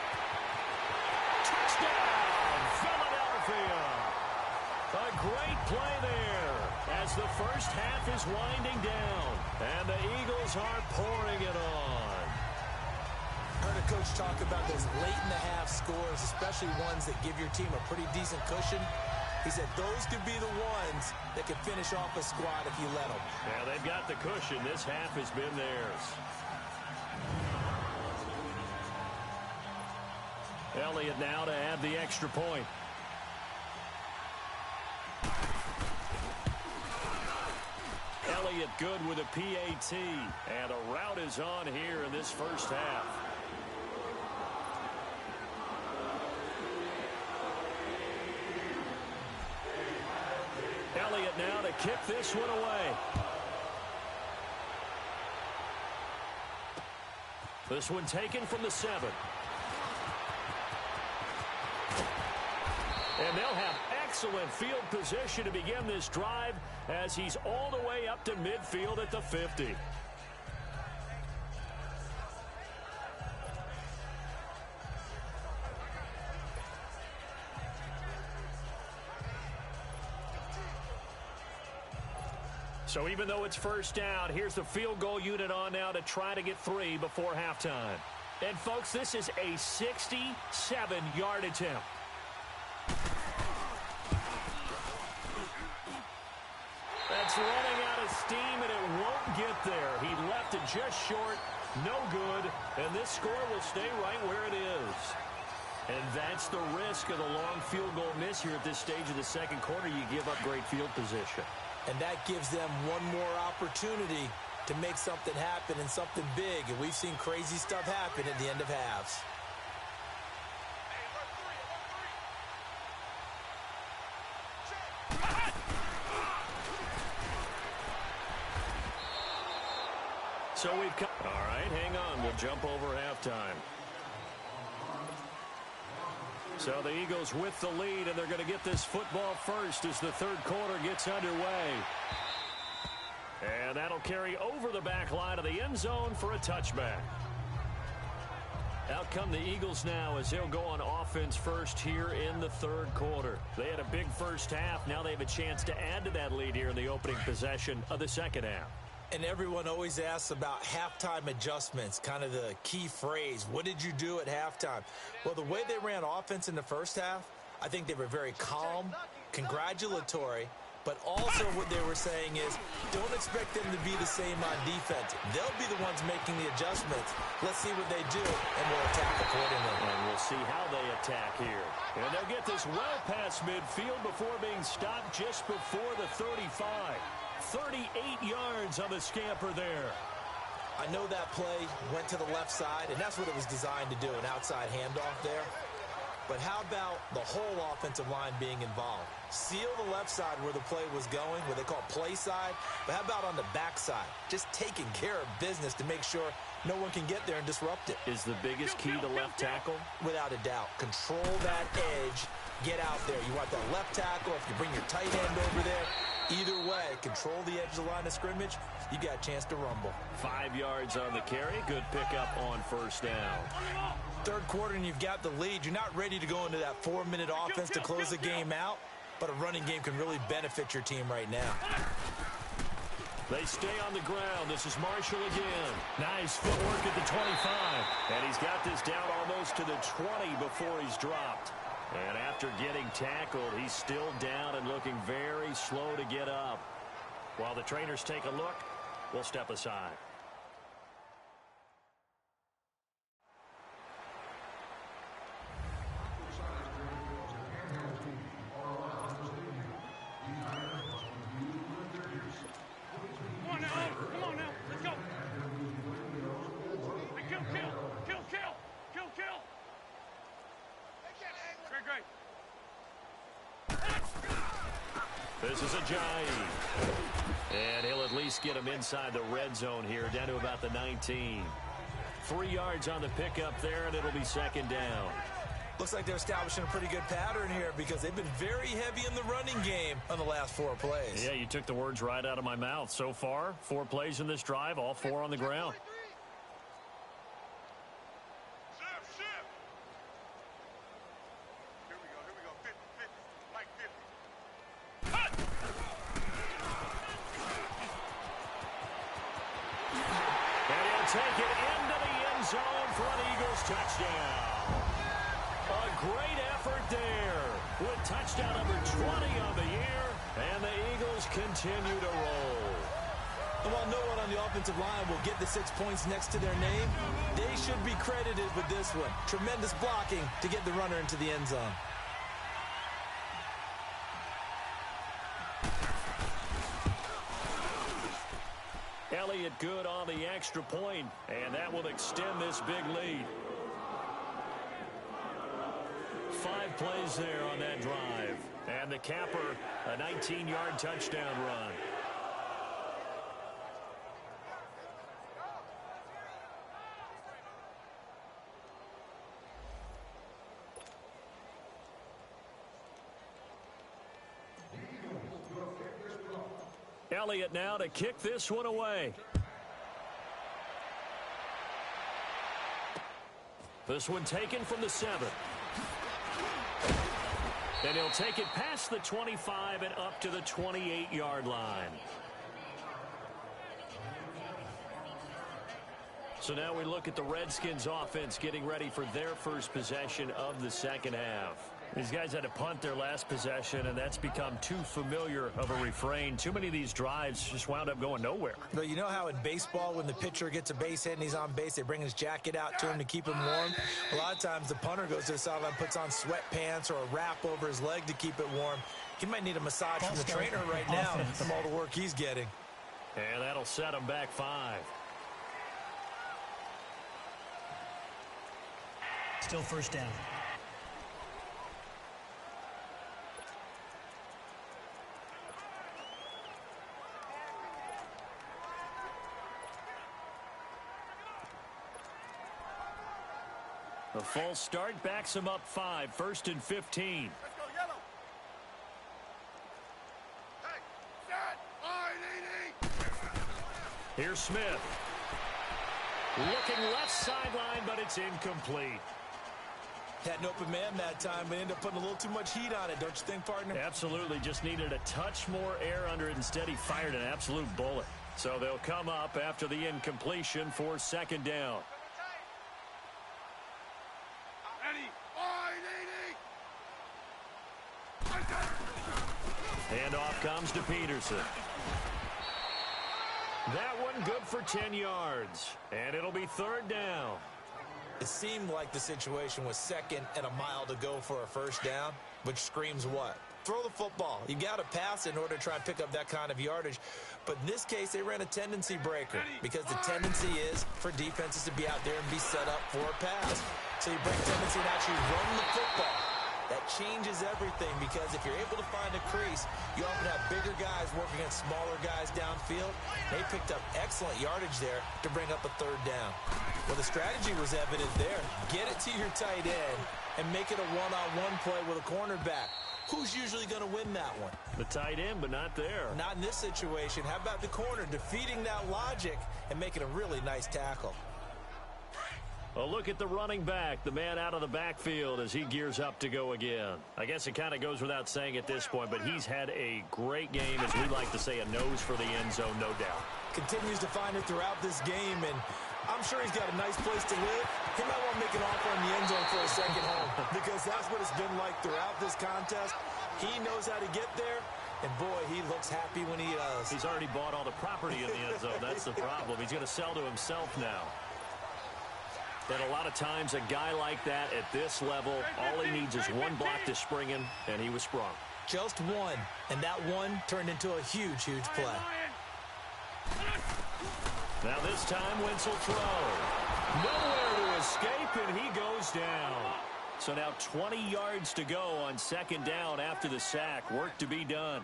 Speaker 4: Touchdown, Philadelphia. A great play there as the first half is winding down, and the Eagles are pouring it on.
Speaker 5: Heard a coach talk about those late-in-the-half scores, especially ones that give your team a pretty decent cushion. He said those could be the ones that could finish off a squad if you let them.
Speaker 4: Yeah, they've got the cushion. This half has been theirs. Elliott now to add the extra point. Elliott good with a PAT, and a route is on here in this first half. Elliott now to kick this one away. This one taken from the 7. And they'll have excellent field position to begin this drive as he's all the way up to midfield at the 50. So even though it's first down, here's the field goal unit on now to try to get 3 before halftime. And, folks, this is a 67-yard attempt. That's running out of steam, and it won't get there. He left it just short, no good, and this score will stay right where it is. And that's the risk of the long field goal miss here at this stage of the second quarter. You give up great field position.
Speaker 5: And that gives them one more opportunity to make something happen and something big. And we've seen crazy stuff happen at the end of halves.
Speaker 4: So we've come. All right, hang on. We'll jump over halftime. So the Eagles with the lead, and they're going to get this football first as the third quarter gets underway. And that'll carry over the back line of the end zone for a touchback. Out come the Eagles now as they'll go on offense first here in the third quarter. They had a big first half. Now they have a chance to add to that lead here in the opening possession of the second half.
Speaker 5: And everyone always asks about halftime adjustments, kind of the key phrase. What did you do at halftime? Well, the way they ran offense in the first half, I think they were very calm, congratulatory, but also what they were saying is don't expect them to be the same on defense. They'll be the ones making the adjustments. Let's see what they do, and we'll attack accordingly.
Speaker 4: And we'll see how they attack here. And they'll get this well past midfield before being stopped just before the 35. 38 yards on the scamper there.
Speaker 5: I know that play went to the left side, and that's what it was designed to do, an outside handoff there. But how about the whole offensive line being involved? Seal the left side where the play was going, what they call play side. But how about on the back side? Just taking care of business to make sure no one can get there and disrupt it.
Speaker 4: Is the biggest key to left tackle?
Speaker 5: Without a doubt. Control that edge. Get out there. You want that left tackle. If you bring your tight end over there, either way, control the edge of the line of scrimmage, you got a chance to rumble. 5 yards on the carry. Good pickup on first down. Third quarter and you've got the lead. You're not ready to go into that 4-minute offense to close the game out, but a running game can really benefit your team right now.
Speaker 4: They stay on the ground. This is Marshall again. Nice footwork at the 25. And he's got this down almost to the 20 before he's dropped. And after getting tackled, he's still down and looking very slow to get up. While the trainers take a look, will step aside.
Speaker 7: Come on now. Come on now. Let's go. Hey, kill. Great.
Speaker 4: This is Ajayi. And he'll at least get him inside the red zone here, down to about the 19. 3 yards on the pickup there, and it'll be second down.
Speaker 5: Looks like they're establishing a pretty good pattern here because they've been very heavy in the running game on the last 4 plays.
Speaker 4: Yeah, you took the words right out of my mouth. So far, 4 plays in this drive, all 4 on the ground.
Speaker 7: Shift. Here we go. 50. Like 50.
Speaker 4: And he'll take it into the end zone for an Eagles touchdown. A great effort there with touchdown number 20 on the year, and the Eagles continue to roll.
Speaker 5: And while no one on the offensive line will get the 6 points next to their name, they should be credited with this one. Tremendous blocking to get the runner into the end zone.
Speaker 4: Elliott good on the extra point, and that will extend this big lead. 5 plays there on that drive. And the capper, a 19-yard touchdown run. Elliott now to kick this one away. This one taken from the 7. And he'll take it past the 25 and up to the 28-yard line. So now we look at the Redskins offense getting ready for their first possession of the second half. These guys had to punt their last possession, and that's become too familiar of a refrain. Too many of these drives just wound up going nowhere.
Speaker 5: But you know how in baseball, when the pitcher gets a base hit and he's on base, they bring his jacket out to him to keep him warm? A lot of times the punter goes to the sideline, puts on sweatpants or a wrap over his leg to keep it warm. He might need a massage from the trainer right now from all the work he's getting.
Speaker 4: And that'll set him back 5.
Speaker 6: Still first down.
Speaker 4: The false start backs him up 5, 1st and 15.
Speaker 7: Let's go, yellow. Hey, set.
Speaker 4: Here's Smith. Looking left sideline, but it's incomplete.
Speaker 5: Had an open man that time, but ended up putting a little too much heat on it, don't you think, partner?
Speaker 4: Absolutely. Just needed a touch more air under it. Instead, he fired an absolute bullet. So they'll come up after the incompletion for second down. Handoff comes to Peterson. That one good for 10 yards. And it'll be third down.
Speaker 5: It seemed like the situation was second and a mile to go for a first down, which screams what? Throw the football. You got to pass in order to try and pick up that kind of yardage. But in this case, they ran a tendency breaker because the tendency is for defenses to be out there and be set up for a pass. So you break tendency and actually run the football. That changes everything because if you're able to find a crease, you often have bigger guys working against smaller guys downfield. They picked up excellent yardage there to bring up a third down. Well, the strategy was evident there. Get it to your tight end and make it a one-on-one play with a cornerback. Who's usually going to win that one?
Speaker 4: The tight end, but not there.
Speaker 5: Not in this situation. How about the corner defeating that logic and making a really nice tackle?
Speaker 4: A look at the running back, the man out of the backfield as he gears up to go again. I guess it kind of goes without saying at this point, but he's had a great game, as we like to say, a nose for the end zone, no doubt.
Speaker 5: Continues to find it throughout this game, and I'm sure he's got a nice place to live. He might want to make an offer in the end zone for a second home because that's what it's been like throughout this contest. He knows how to get there, And boy, he looks happy when he does.
Speaker 4: He's already bought all the property in the end zone. That's the problem. He's going to sell to himself now. And a lot of times, a guy like that at this level, all he needs is one block to spring him, and he was sprung.
Speaker 5: Just one, and that one turned into a huge, huge play.
Speaker 4: Now this time, Wentz will throw. Nowhere to escape, and he goes down. So now 20 yards to go on second down after the sack. Work to be done.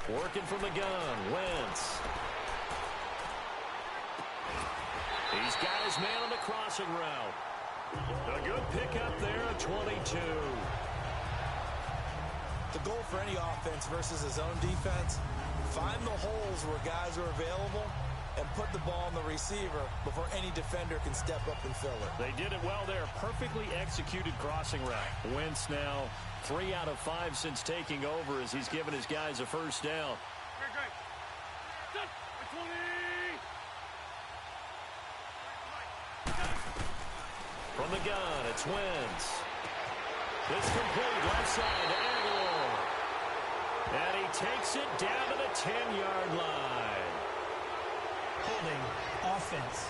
Speaker 4: Working from the gun, Wentz. He's got his man on the crossing route. A good pickup there at 22.
Speaker 5: The goal for any offense versus his own defense, find the holes where guys are available and put the ball on the receiver before any defender can step up and fill it.
Speaker 4: They did it well there. Perfectly executed crossing route. Wentz now 3 out of 5 since taking over as he's given his guys a first down. From the gun, it's Wentz. It's complete left side to Aguilar. And he takes it down to the 10-yard line.
Speaker 6: Holding offense.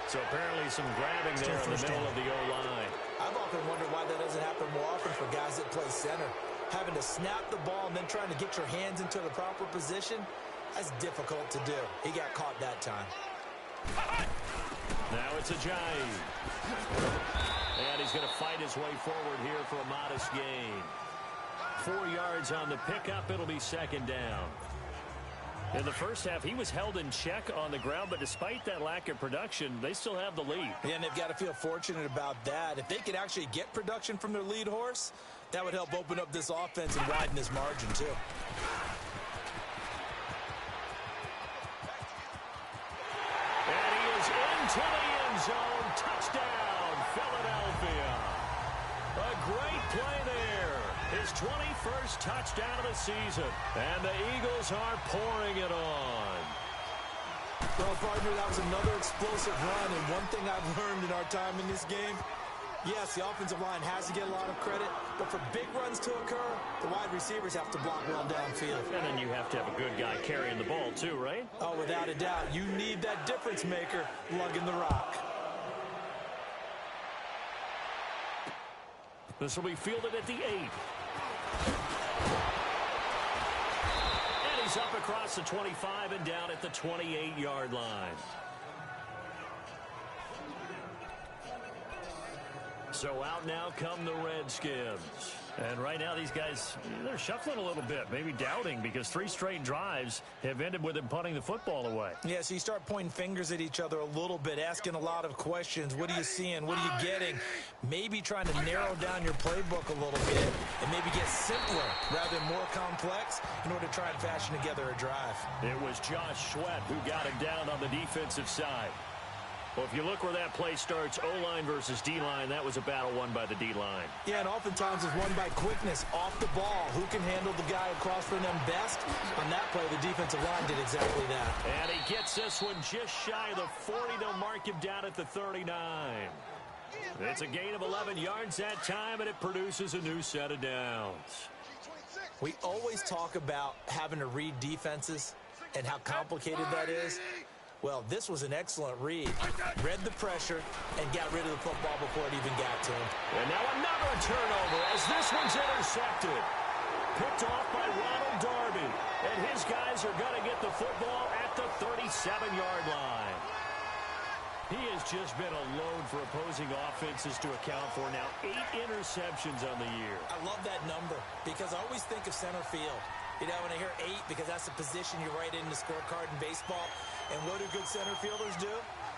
Speaker 4: So apparently some grabbing there in the middle of the O-line.
Speaker 5: I've often wondered why that doesn't happen more often for guys that play center. Having to snap the ball and then trying to get your hands into the proper position, that's difficult to do. He got caught that time.
Speaker 4: Now it's Ajayi. And he's going to fight his way forward here for a modest gain. 4 yards on the pickup. It'll be second down. In the first half, he was held in check on the ground, but despite that lack of production, they still have the lead.
Speaker 5: Yeah, and they've got to feel fortunate about that. If they could actually get production from their lead horse, that would help open up this offense and widen this margin, too.
Speaker 4: And he is into the end zone. Touchdown, Philadelphia. A great play there. His 21st touchdown of the season. And the Eagles are pouring it on.
Speaker 5: Well, partner, that was another explosive run. And one thing I've learned in our time in this game, yes, the offensive line has to get a lot of credit, but for big runs to occur, the wide receivers have to block well downfield.
Speaker 4: And then you have to have a good guy carrying the ball too, right?
Speaker 5: Oh, without a doubt. You need that difference maker lugging the rock.
Speaker 4: This will be fielded at the 8. And he's up across the 25 and down at the 28-yard line. So out now come the Redskins. And right now these guys, they're shuffling a little bit, maybe doubting, because 3 straight drives have ended with them punting the football away.
Speaker 5: Yeah, so you start pointing fingers at each other a little bit, asking a lot of questions. What are you seeing? What are you getting? Maybe trying to narrow down your playbook a little bit and maybe get simpler rather than more complex in order to try and fashion together a drive.
Speaker 4: It was Josh Sweat who got him down on the defensive side. Well, if you look where that play starts, O-line versus D-line, that was a battle won by the D-line.
Speaker 5: Yeah, and oftentimes it's won by quickness, off the ball. Who can handle the guy across from them best? On that play, the defensive line did exactly that.
Speaker 4: And he gets this one just shy of the 40. They'll mark him down at the 39. It's a gain of 11 yards that time, and it produces a new set of downs.
Speaker 5: We always talk about having to read defenses and how complicated that is. Well, this was an excellent read. Read the pressure and got rid of the football before it even got to him.
Speaker 4: And now another turnover as this one's intercepted. Picked off by Ronald Darby. And his guys are going to get the football at the 37-yard line. He has just been a load for opposing offenses to account for. Now 8 interceptions on the year.
Speaker 5: I love that number because I always think of center field. You know, when I hear 8, because that's the position you write in the scorecard in baseball. And what do good center fielders do?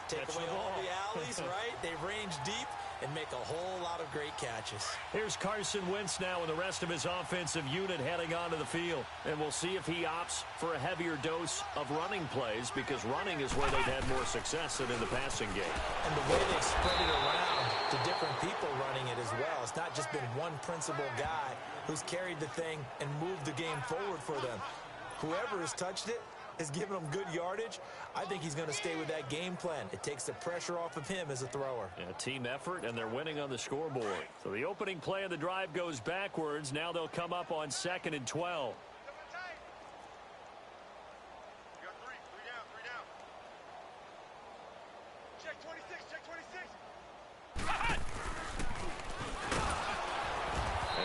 Speaker 5: Take away all the alleys, right? They range deep and make a whole lot of great catches.
Speaker 4: Here's Carson Wentz now and the rest of his offensive unit heading onto the field. And we'll see if he opts for a heavier dose of running plays, because running is where they've had more success than in the passing game.
Speaker 5: And the way they've spread it around to different people running it as well. It's not just been one principal guy who's carried the thing and moved the game forward for them. Whoever has touched it is giving him good yardage, I think he's going to stay with that game plan. It takes the pressure off of him as a thrower.
Speaker 4: Yeah, team effort, and they're winning on the scoreboard. So the opening play of the drive goes backwards. Now they'll come up on 2nd and 12.
Speaker 7: Check 26, check 26.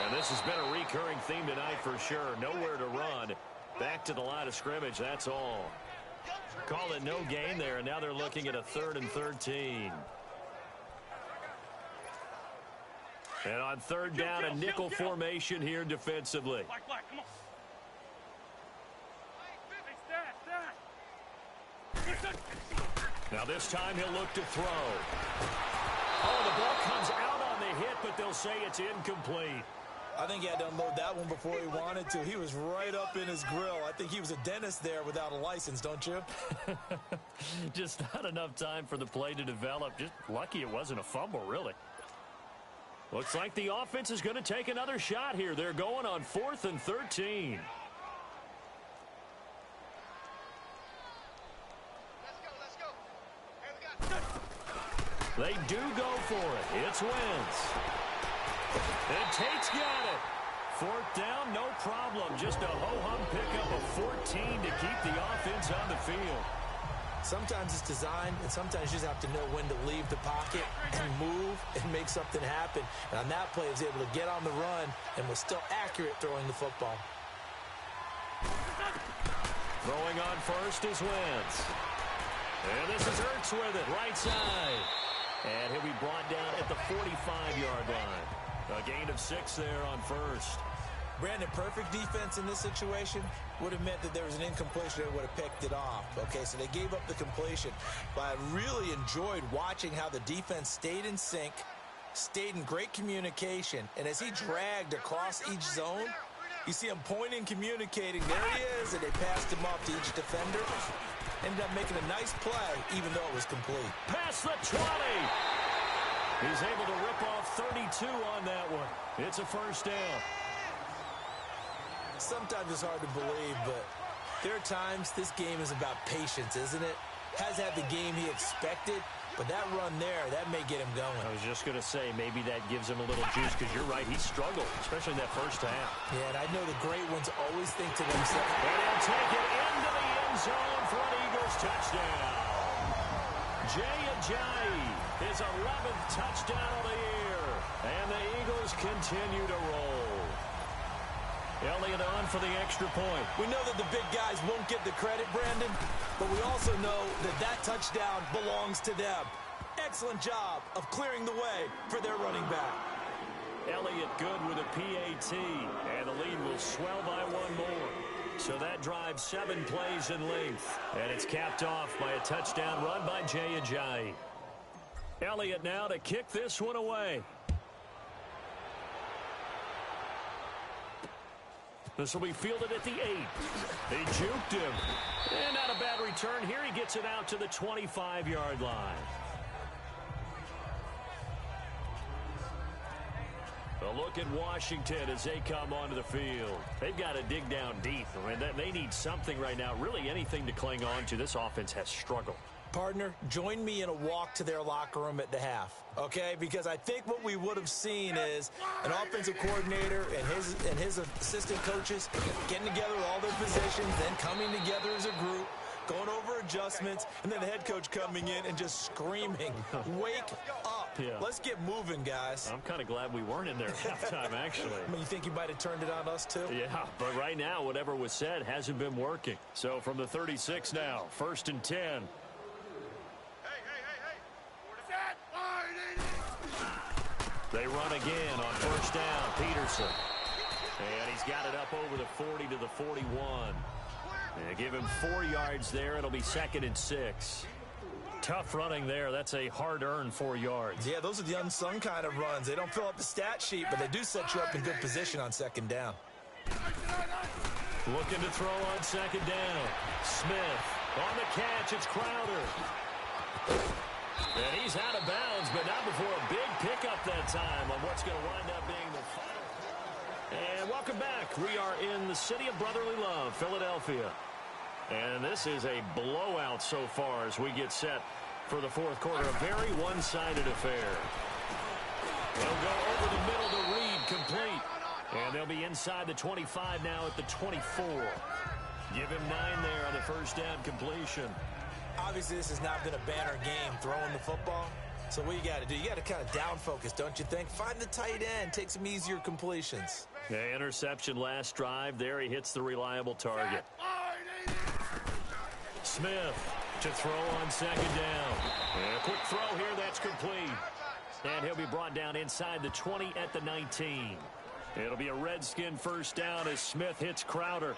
Speaker 4: And this has been a recurring theme tonight for sure. Nowhere to run. Back to the line of scrimmage, that's all. Call it no gain there, and now they're looking at a 3rd and 13. And on 3rd down, a nickel formation here defensively.
Speaker 7: Black, come on. Hey, stat.
Speaker 4: Now this time he'll look to throw. Oh, the ball comes out on the hit, but they'll say it's incomplete.
Speaker 5: I think he had to unload that one before he wanted to. He was right up in his grill. I think he was a dentist there without a license, don't you?
Speaker 4: Just not enough time for the play to develop. Just lucky it wasn't a fumble, really. Looks like the offense is going to take another shot here. They're going on 4th and 13.
Speaker 7: Let's go. Hey,
Speaker 4: They do go for it. It's Wentz. And Tate's got it. 4th down, no problem. Just a ho-hum pickup of 14 to keep the offense on the field.
Speaker 5: Sometimes it's designed, and sometimes you just have to know when to leave the pocket and move and make something happen. And on that play, he was able to get on the run and was still accurate throwing the football.
Speaker 4: Throwing on first is Wentz. And this is Ertz with it, right side. And he'll be brought down at the 45-yard line. A gain of 6 there on first.
Speaker 5: Brandon, perfect defense in this situation would have meant that there was an incompletion that would have picked it off. Okay, so they gave up the completion. But I really enjoyed watching how the defense stayed in sync, stayed in great communication, and as he dragged across each zone, you see him pointing, communicating. There he is, and they passed him off to each defender. Ended up making a nice play, even though it was complete.
Speaker 4: Past the 20. He's able to rip off 32 on that one. It's a first down.
Speaker 5: Sometimes it's hard to believe, but there are times this game is about patience, isn't it? Has had the game he expected, but that run there, that may get him going.
Speaker 4: I was just going to say, maybe that gives him a little juice, because you're right, he struggled, especially in that first half.
Speaker 5: Yeah, and I know the great ones always think to themselves.
Speaker 4: And he'll take it into the end zone for an Eagles touchdown. Jay Ajayi, his 11th touchdown of the year, and the Eagles continue to roll. Elliott on for the extra point.
Speaker 5: We know that the big guys won't get the credit, Brandon, but we also know that that touchdown belongs to them. Excellent job of clearing the way for their running back.
Speaker 4: Elliott good with a PAT, and the lead will swell by 1 more. So that drives 7 plays in length, and it's capped off by a touchdown run by Jay Ajayi. Elliott now to kick this one away. This will be fielded at the 8. They juked him. And not a bad return. Here he gets it out to the 25-yard line. A look at Washington as they come onto the field. They've got to dig down deep. I mean, they need something right now, really anything to cling on to. This offense has struggled.
Speaker 5: Partner, join me in a walk to their locker room at the half, okay? Because I think what we would have seen is an offensive coordinator and his assistant coaches getting together with all their positions, then coming together as a group, going over adjustments, and then the head coach coming in and just screaming, wake up.
Speaker 4: Yeah.
Speaker 5: Let's get moving, guys.
Speaker 4: I'm kind of glad we weren't in there at halftime, actually.
Speaker 5: I mean, you think you might have turned it on us, too?
Speaker 4: Yeah, but right now, whatever was said hasn't been working. So from the 36 now, 1st and 10. They run again on first down, Peterson. And he's got it up over the 40 to the 41. They give him 4 yards there. It'll be 2nd and 6. Tough running there. That's a hard-earned 4 yards.
Speaker 5: Yeah, those are the unsung kind of runs. They don't fill up the stat sheet, but they do set you up in good position on 2nd down.
Speaker 4: Looking to throw on 2nd down. Smith on the catch. It's Crowder. And he's out of bounds, but not before a big pickup that time on what's going to wind up being the final. And welcome back. We are in the city of brotherly love, Philadelphia. And this is a blowout so far as we get set for the fourth quarter. A very one-sided affair. They'll go over the middle to Reed, complete. And they'll be inside the 25 now at the 24. Give him 9 there on the first down completion.
Speaker 5: Obviously, this has not been a banner game throwing the football. So what you got to do, you got to kind of down focus, don't you think? Find the tight end, take some easier completions.
Speaker 4: Yeah, interception last drive. There he hits the reliable target. Smith to throw on second down. And a quick throw here, that's complete. And he'll be brought down inside the 20 at the 19. It'll be a Redskin first down as Smith hits Crowder.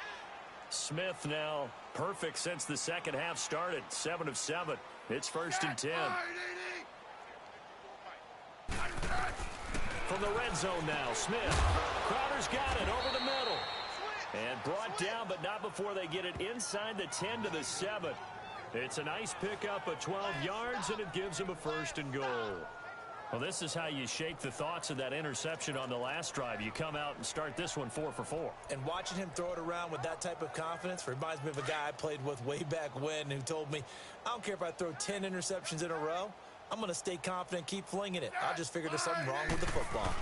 Speaker 4: Smith now perfect since the second half started. 7 of 7. It's 1st and 10. From the red zone now, Smith. Crowder's got it over the middle. And brought down, but not before they get it inside the 10 to the 7. It's a nice pickup of 12 yards, and it gives him a 1st and goal. Well, this is how you shake the thoughts of that interception on the last drive. You come out and start this one 4 for 4.
Speaker 5: And watching him throw it around with that type of confidence reminds me of a guy I played with way back when who told me, I don't care if I throw 10 interceptions in a row. I'm going to stay confident, keep flinging it. I just figured there's something wrong with the football.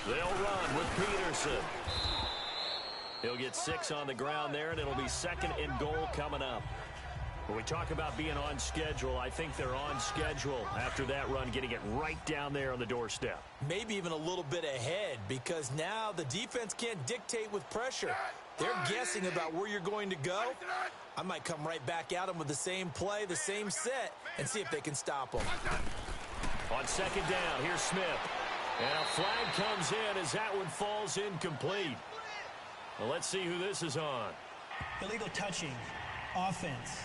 Speaker 4: They'll run with Peterson. He'll get 6 on the ground there, and it'll be 2nd and goal coming up. When we talk about being on schedule, I think they're on schedule after that run, getting it right down there on the doorstep.
Speaker 5: Maybe even a little bit ahead, because now the defense can't dictate with pressure. They're guessing about where you're going to go. I might come right back at them with the same play, the same set, and see if they can stop them.
Speaker 4: On second down, here's Smith. And a flag comes in as that one falls incomplete. Well, let's see who this is on.
Speaker 6: Illegal touching. Offense.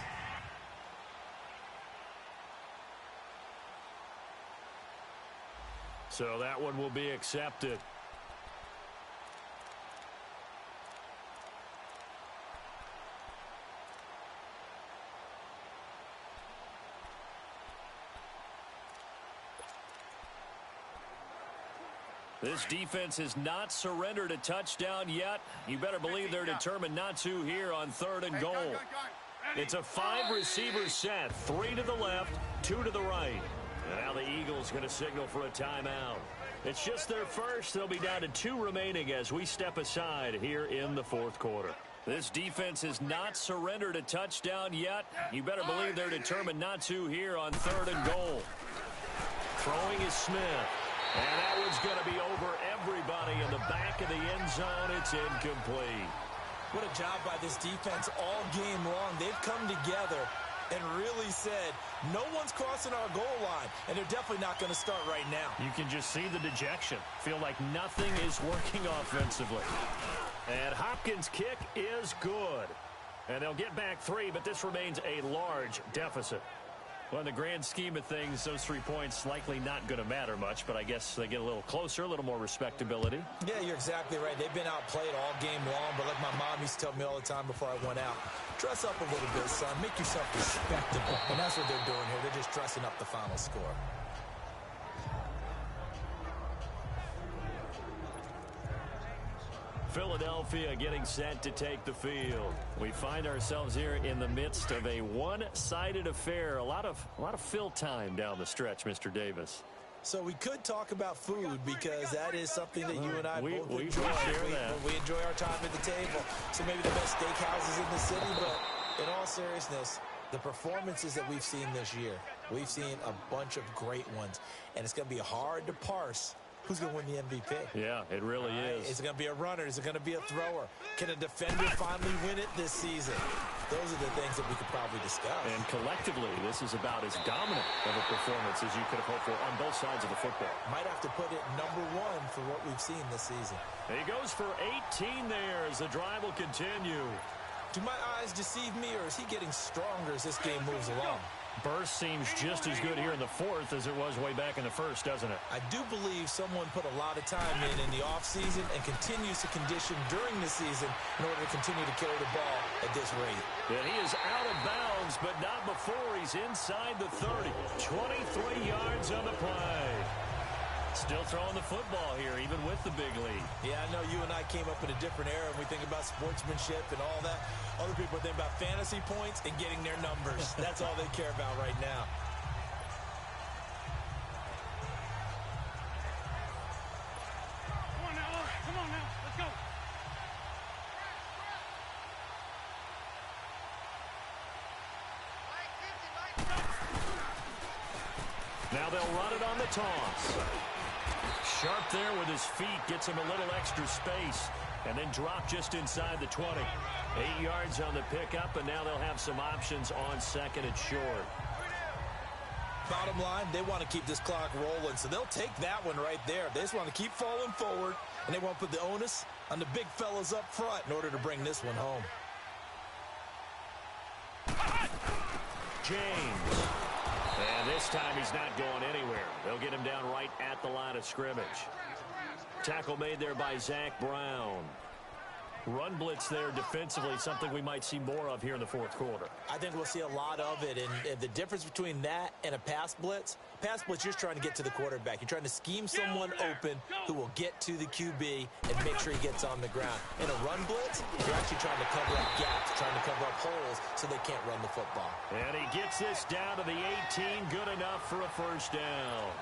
Speaker 4: So that one will be accepted. This defense has not surrendered a touchdown yet. You better believe they're determined not to here on 3rd and goal. It's a 5-receiver set, 3 to the left, 2 to the right. And now the Eagles going to signal for a timeout. It's just their first. They'll be down to 2 remaining as we step aside here in the fourth quarter. This defense has not surrendered a touchdown yet. You better believe they're determined not to here on 3rd and goal. Throwing is Smith. And that one's going to be over everybody in the back of the end zone. It's incomplete.
Speaker 5: What a job by this defense all game long. They've come together and really said, no one's crossing our goal line, and they're definitely not going to start right now.
Speaker 4: You can just see the dejection. Feel like nothing is working offensively. And Hopkins' kick is good. And they'll get back 3, but this remains a large deficit. Well, in the grand scheme of things, those 3 points likely not going to matter much, but I guess they get a little closer, a little more respectability.
Speaker 5: Yeah, you're exactly right. They've been outplayed all game long, but like my mom used to tell me all the time before I went out, dress up a little bit, son. Make yourself respectable. And that's what they're doing here. They're just dressing up the final score.
Speaker 4: Philadelphia getting set to take the field. We find ourselves here in the midst of a one-sided affair. A lot of fill time down the stretch, Mr. Davis.
Speaker 5: So we could talk about food because that is something that you and I both enjoy. We enjoy our time at the table. So maybe the best steakhouses in the city, but in all seriousness, the performances that we've seen this year, we've seen a bunch of great ones, and it's going to be hard to parse who's going to win the MVP.
Speaker 4: Yeah, it really is.
Speaker 5: Is it going to be a runner? Is it going to be a thrower? Can a defender finally win it this season? Those are the things that we could probably discuss.
Speaker 4: And collectively, this is about as dominant of a performance as you could have hoped for on both sides of the football.
Speaker 5: Might have to put it number 1 for what we've seen this season.
Speaker 4: He goes for 18 there as the drive will continue.
Speaker 5: Do my eyes deceive me, or is he getting stronger as this game moves along?
Speaker 4: Burst seems just as good here in the fourth as it was way back in the first, doesn't it?
Speaker 5: I do believe someone put a lot of time in the offseason and continues to condition during the season in order to continue to carry the ball at this rate.
Speaker 4: And he is out of bounds, but not before he's inside the 30. 23 yards on the play. Still throwing the football here, even with the big lead.
Speaker 5: Yeah, I know you and I came up in a different era, and we think about sportsmanship and all that. Other people think about fantasy points and getting their numbers. That's all they care about right now.
Speaker 7: Come on now, come on now, let's go.
Speaker 4: Now they'll run it on the toss. Sharp there with his feet, gets him a little extra space, and then drop just inside the 20. 8 yards on the pickup, and now they'll have some options on second and short.
Speaker 5: Bottom line, they want to keep this clock rolling, so they'll take that one right there. They just want to keep falling forward, and they want to put the onus on the big fellas up front in order to bring this one home.
Speaker 4: James. And this time he's not going anywhere. They'll get him down right at the line of scrimmage. Tackle made there by Zach Brown. Run blitz there defensively, something we might see more of here in the fourth quarter.
Speaker 5: I think we'll see a lot of it, and the difference between that and a pass blitz, you're just trying to get to the quarterback. You're trying to scheme someone open who will get to the QB and make sure he gets on the ground. In a run blitz, you're actually trying to cover up gaps, trying to cover up holes so they can't run the football.
Speaker 4: And he gets this down to the 18, good enough for a first down.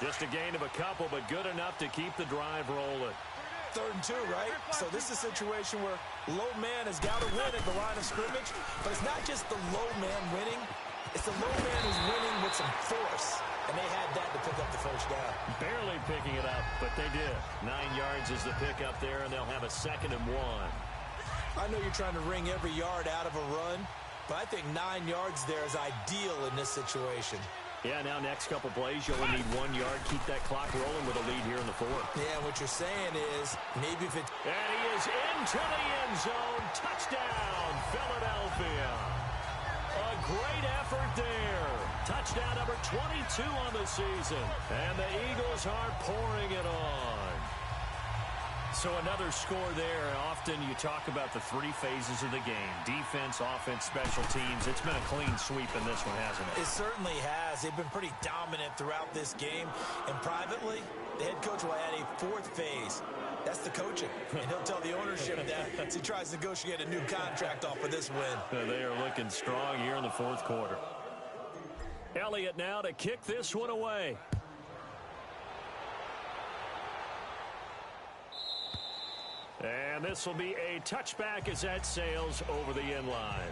Speaker 4: Just a gain of a couple, but good enough to keep the drive rolling.
Speaker 5: 3rd and 2, right? So this is a situation where low man has got to win at the line of scrimmage, but it's not just the low man winning. It's the low man who's winning with some force, and they had that to pick up the first down.
Speaker 4: Barely picking it up, but they did. 9 yards is the pickup there, and they'll have a 2nd and 1.
Speaker 5: I know you're trying to wring every yard out of a run, but I think 9 yards there is ideal in this situation.
Speaker 4: Yeah, now next couple plays, you only need 1 yard. Keep that clock rolling with a lead here in the 4th.
Speaker 5: Yeah, what you're saying is maybe if it...
Speaker 4: And he is into the end zone. Touchdown, Philadelphia. A great effort there. Touchdown number 22 on the season. And the Eagles are pouring it on. So another score there. Often you talk about the 3 phases of the game. Defense, offense, special teams. It's been a clean sweep in this one, hasn't it?
Speaker 5: It certainly has. They've been pretty dominant throughout this game. And privately, the head coach will add a 4th phase. That's the coaching. And he'll tell the ownership that as he tries to negotiate a new contract off of this win.
Speaker 4: They are looking strong here in the 4th quarter. Elliott now to kick this one away. And this will be a touchback as that sails over the end line.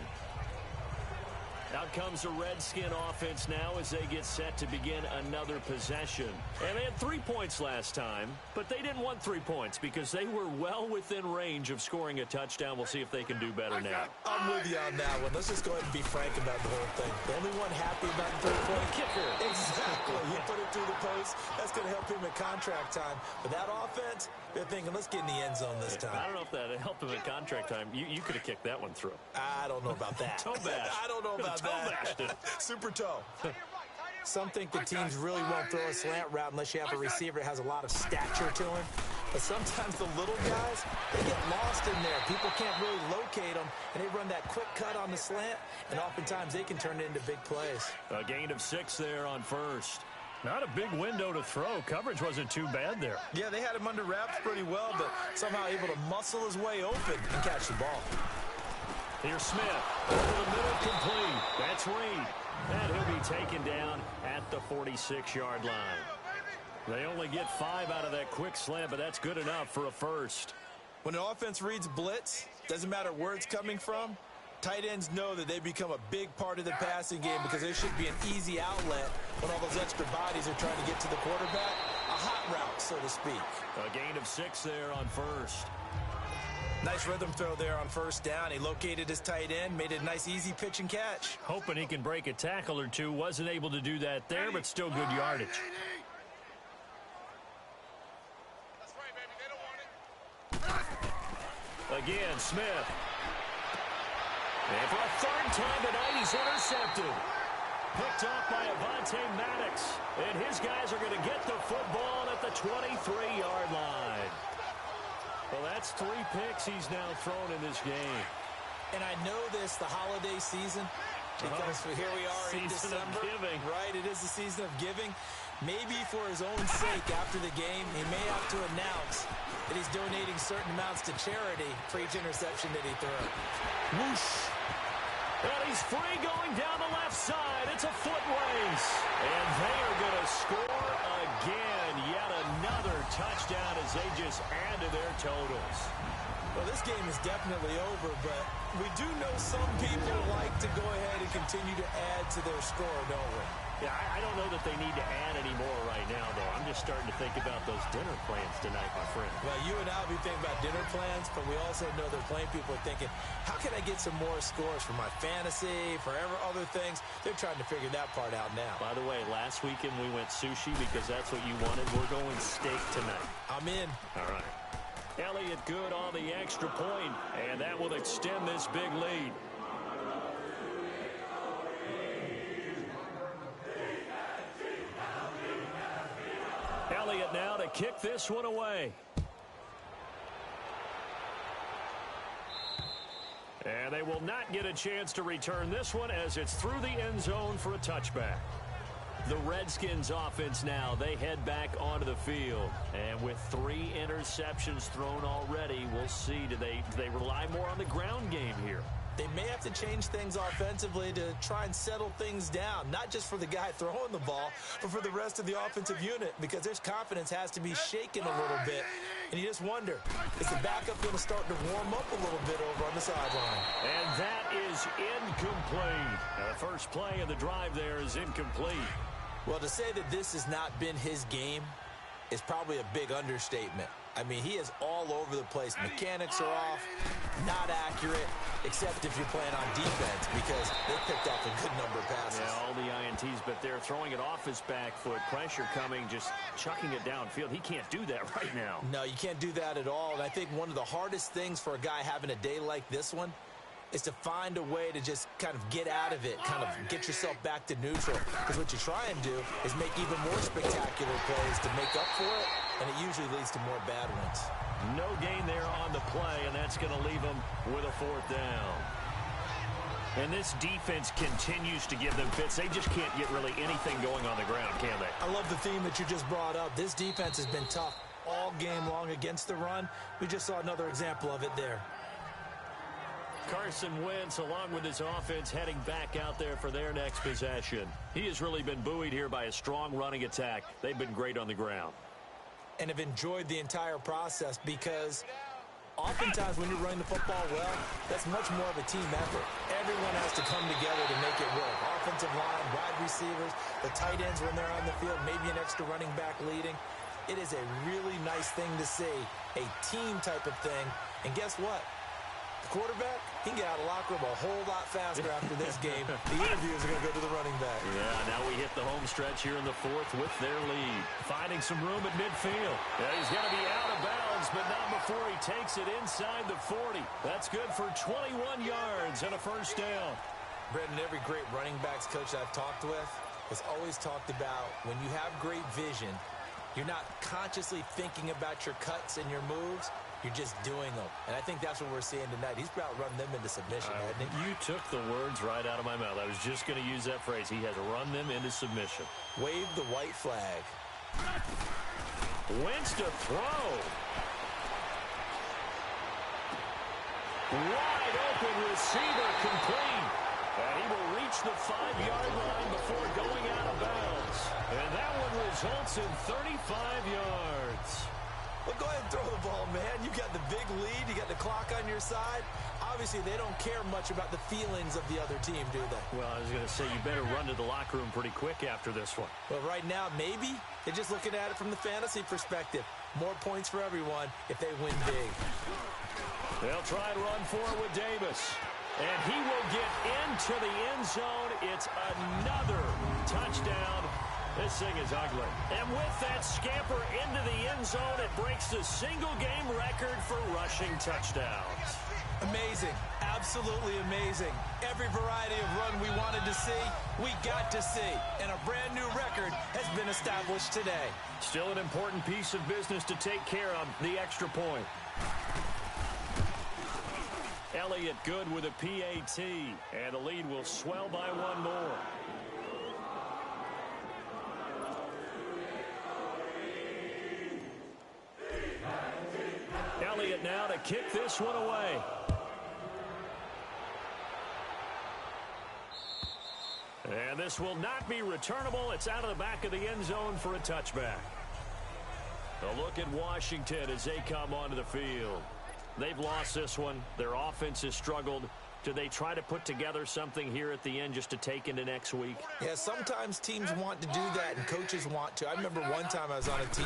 Speaker 4: Out comes the Redskin offense now as they get set to begin another possession. And they had 3 points last time, but they didn't want 3 points because they were well within range of scoring a touchdown. We'll see if they can do better now.
Speaker 5: I'm with you on that one. Let's just go ahead and be frank about the whole thing. The only one happy about the 3-point
Speaker 4: kicker.
Speaker 5: Exactly. You put it through the post. That's going to help him at contract time. But that offense, they're thinking, let's get in the end zone this time.
Speaker 4: I don't know if that helped him at contract time. You could have kicked that one through.
Speaker 5: I don't know about that.
Speaker 4: Toe bash.
Speaker 5: I don't know about that. Super toe. Some think the teams really won't throw a slant route unless you have a receiver that has a lot of stature to him. But sometimes the little guys, they get lost in there. People can't really locate them, and they run that quick cut on the slant, and oftentimes they can turn it into big plays.
Speaker 4: A gain of 6 there on first. Not a big window to throw. Coverage wasn't too bad there.
Speaker 5: Yeah, they had him under wraps pretty well, but somehow able to muscle his way open and catch the ball.
Speaker 4: Here's Smith. Over the middle, complete. That's Reed. And he'll be taken down at the 46-yard line. They only get 5 out of that quick slant, but that's good enough for a first.
Speaker 5: When an offense reads blitz, doesn't matter where it's coming from, tight ends know that they become a big part of the passing game because there should be an easy outlet when all those extra bodies are trying to get to the quarterback. A hot route, so to speak.
Speaker 4: A gain of 6 there on first.
Speaker 5: Nice rhythm throw there on first down. He located his tight end, made it a nice, easy pitch and catch.
Speaker 4: Hoping he can break a tackle or two. Wasn't able to do that there, but still good yardage.
Speaker 7: That's right, baby. They don't want it.
Speaker 4: Again, Smith. And for a 3rd time tonight, he's intercepted. Picked off by Avonte Maddox. And his guys are going to get the football at the 23-yard line. Well, that's 3 picks he's now thrown in this game.
Speaker 5: And I know this, the holiday season, Because here we are in December. Right, it is the season of giving. Maybe for his own sake after the game, he may have to announce that he's donating certain amounts to charity for each interception that he throws.
Speaker 4: Whoosh. And he's free going down the left side. It's a foot race. And they are going to score again. Yet another touchdown as they just add to their totals.
Speaker 5: Well, this game is definitely over, but we do know some people like to go ahead and continue to add to their score, don't we?
Speaker 4: Yeah, I don't know that they need to add any more right now, though. I'm just starting to think about those dinner plans tonight, my friend.
Speaker 5: Well, you and I will be thinking about dinner plans, but we also know they're playing people are thinking, how can I get some more scores for my fantasy, for other things? They're trying to figure that part out now.
Speaker 4: By the way, last weekend we went sushi because that's what you wanted. We're going steak tonight.
Speaker 5: I'm in.
Speaker 4: All right. Elliott good on the extra point, and that will extend this big lead. Elliott now to kick this one away. And they will not get a chance to return this one as it's through the end zone for a touchback. The Redskins offense now, they head back onto the field. And with 3 interceptions thrown already, we'll see, do they rely more on the ground game here?
Speaker 5: They may have to change things offensively to try and settle things down, not just for the guy throwing the ball, but for the rest of the offensive unit, because their confidence has to be shaken a little bit. And you just wonder, is the backup going to start to warm up a little bit over on the sideline?
Speaker 4: And that is incomplete. The first play of the drive there is incomplete.
Speaker 5: Well, to say that this has not been his game is probably a big understatement. I mean, he is all over the place. Mechanics are off, not accurate, except if you're playing on defense because they picked off a good number of passes.
Speaker 4: Yeah, all the INTs, but they're throwing it off his back foot. Pressure coming, just chucking it downfield. He can't do that right now.
Speaker 5: No, you can't do that at all. And I think one of the hardest things for a guy having a day like this one is to find a way to just kind of get out of it, kind of get yourself back to neutral. Because what you try and do is make even more spectacular plays to make up for it, and it usually leads to more bad ones.
Speaker 4: No gain there on the play, and that's going to leave them with a 4th down. And this defense continues to give them fits. They just can't get really anything going on the ground, can they?
Speaker 5: I love the theme that you just brought up. This defense has been tough all game long against the run. We just saw another example of it there.
Speaker 4: Carson Wentz, along with his offense, heading back out there for their next possession. He has really been buoyed here by a strong running attack. They've been great on the ground.
Speaker 5: And have enjoyed the entire process because oftentimes when you're running the football well, that's much more of a team effort. Everyone has to come together to make it work. Offensive line, wide receivers, the tight ends when they're on the field, maybe an extra running back leading. It is a really nice thing to see, a team type of thing. And guess what? The quarterback, he can get out of the locker room a whole lot faster after this game. The interviews are going to go to the running back.
Speaker 4: Yeah, now we hit the home stretch here in the 4th with their lead. Finding some room at midfield. Yeah, he's going to be out of bounds, but not before he takes it inside the 40. That's good for 21 yards and a 1st down.
Speaker 5: Brendan, every great running backs coach I've talked with has always talked about when you have great vision, you're not consciously thinking about your cuts and your moves. You're just doing them. And I think that's what we're seeing tonight. He's about running them into submission, hasn't he?
Speaker 4: You took the words right out of my mouth. I was just going to use that phrase. He has run them into submission.
Speaker 5: Wave the white flag.
Speaker 4: Wentz to throw. Wide open receiver complete. And he will reach the 5-yard line before going out of bounds. And that one results in 35 yards.
Speaker 5: Well, go ahead and throw the ball, man. You got the big lead. You got the clock on your side. Obviously, they don't care much about the feelings of the other team, do they?
Speaker 4: Well, I was going to say, you better run to the locker room pretty quick after this one.
Speaker 5: Well, right now, maybe. They're just looking at it from the fantasy perspective. More points for everyone if they win big.
Speaker 4: They'll try and run for it with Davis. And he will get into the end zone. It's another touchdown. This thing is ugly. And with that scamper into the end zone, it breaks the single-game record for rushing touchdowns.
Speaker 5: Amazing. Absolutely amazing. Every variety of run we wanted to see, we got to see. And a brand-new record has been established today.
Speaker 4: Still an important piece of business to take care of, the extra point. Elliott good with a PAT, and the lead will swell by one more. Elliott now to kick this one away. And this will not be returnable. It's out of the back of the end zone for a touchback. A look at Washington as they come onto the field. They've lost this one. Their offense has struggled. Do they try to put together something here at the end just to take into next week?
Speaker 5: Yeah, sometimes teams want to do that and coaches want to. I remember one time I was on a team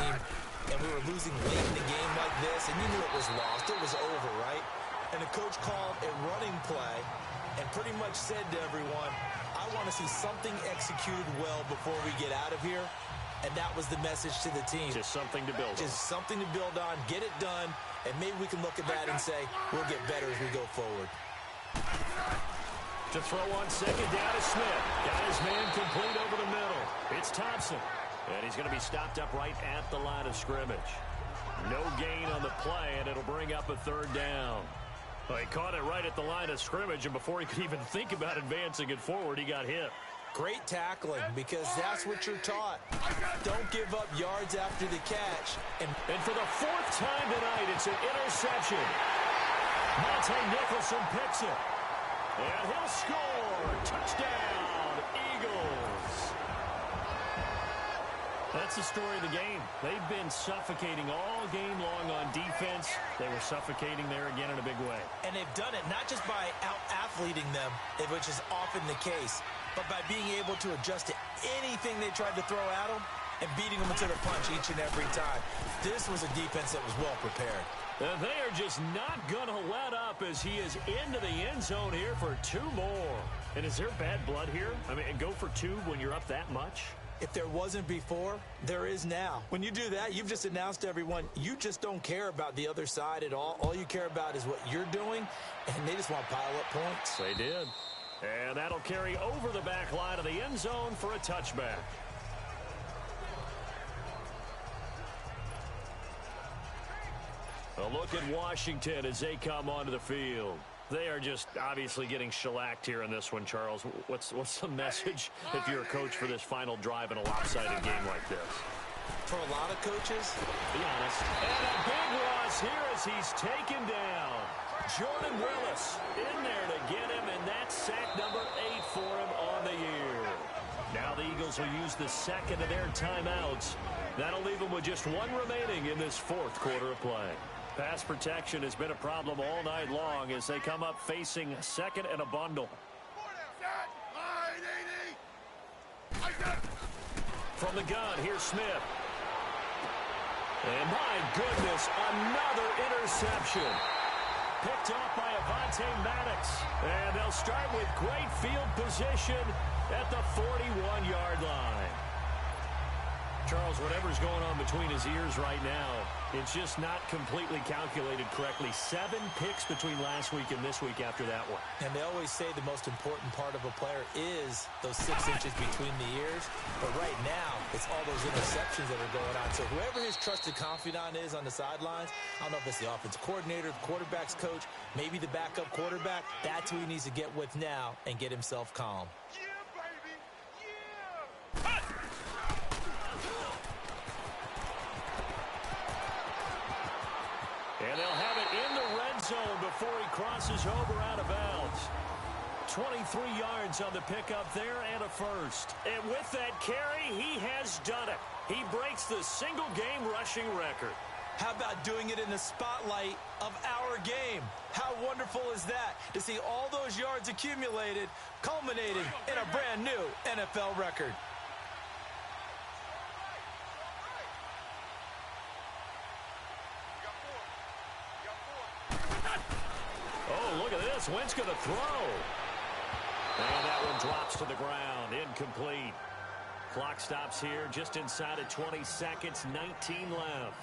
Speaker 5: and we were losing late in the game like this, and you knew it was lost. It was over, right? And the coach called a running play and pretty much said to everyone, I want to see something executed well before we get out of here. And that was the message to the team.
Speaker 4: Just something to build on.
Speaker 5: Just something to build on, get it done, and maybe we can look at that and say, we'll get better as we go forward.
Speaker 4: To throw on second down is Smith. Got his man complete over the middle. It's Thompson. And he's going to be stopped up right at the line of scrimmage. No gain on the play, and it'll bring up a third down. Well, he caught it right at the line of scrimmage, and before he could even think about advancing it forward, he got hit.
Speaker 5: Great tackling, because that's what you're taught. Don't give up yards after the catch.
Speaker 4: And for the fourth time tonight, it's an interception. Monte Nicholson picks it. And he'll score. Touchdown, Eagles. That's the story of the game. They've been suffocating all game long on defense. They were suffocating there again in a big way.
Speaker 5: And they've done it not just by out-athleting them, which is often the case, but by being able to adjust to anything they tried to throw at them and beating them into the punch each and every time. This was a defense that was well prepared.
Speaker 4: They are just not going to let up as he is into the end zone here for two more. And is there bad blood here? I mean, go for two when you're up that much?
Speaker 5: If there wasn't before, there is now. When you do that, you've just announced to everyone, you just don't care about the other side at all. All you care about is what you're doing, and they just want to pile up points.
Speaker 4: They did. And that'll carry over the back line of the end zone for a touchback. A look at Washington as they come onto the field. They are just obviously getting shellacked here in this one, Charles. What's the message if you're a coach for this final drive in a lopsided game like this?
Speaker 5: For a lot of coaches,
Speaker 4: be honest. And a big loss here as he's taken down. Jordan Willis in there to get him, and that's sack number 8 for him on the year. Now the Eagles will use the second of their timeouts. That'll leave them with just one remaining in this fourth quarter of play. Pass protection has been a problem all night long as they come up facing second and a bundle. From the gun, here's Smith. And my goodness, another interception. Picked off by Avonte Maddox. And they'll start with great field position at the 41-yard line. Charles, whatever's going on between his ears right now, it's just not completely calculated correctly. 7 picks between last week and this week after that one.
Speaker 5: And they always say the most important part of a player is those 6 inches between the ears. But right now, it's all those interceptions that are going on. So whoever his trusted confidant is on the sidelines, I don't know if it's the offense coordinator, the quarterback's coach, maybe the backup quarterback, that's who he needs to get with now and get himself calm.
Speaker 4: And they'll have it in the red zone before he crosses over out of bounds. 23 yards on the pickup there and a first. And with that carry, he has done it. He breaks the single-game rushing record.
Speaker 5: How about doing it in the spotlight of our game? How wonderful is that to see all those yards accumulated, culminating in a brand new NFL record?
Speaker 4: Oh, look at this. Wentz going to throw. And that one drops to the ground. Incomplete. Clock stops here just inside of 20 seconds. 19 left.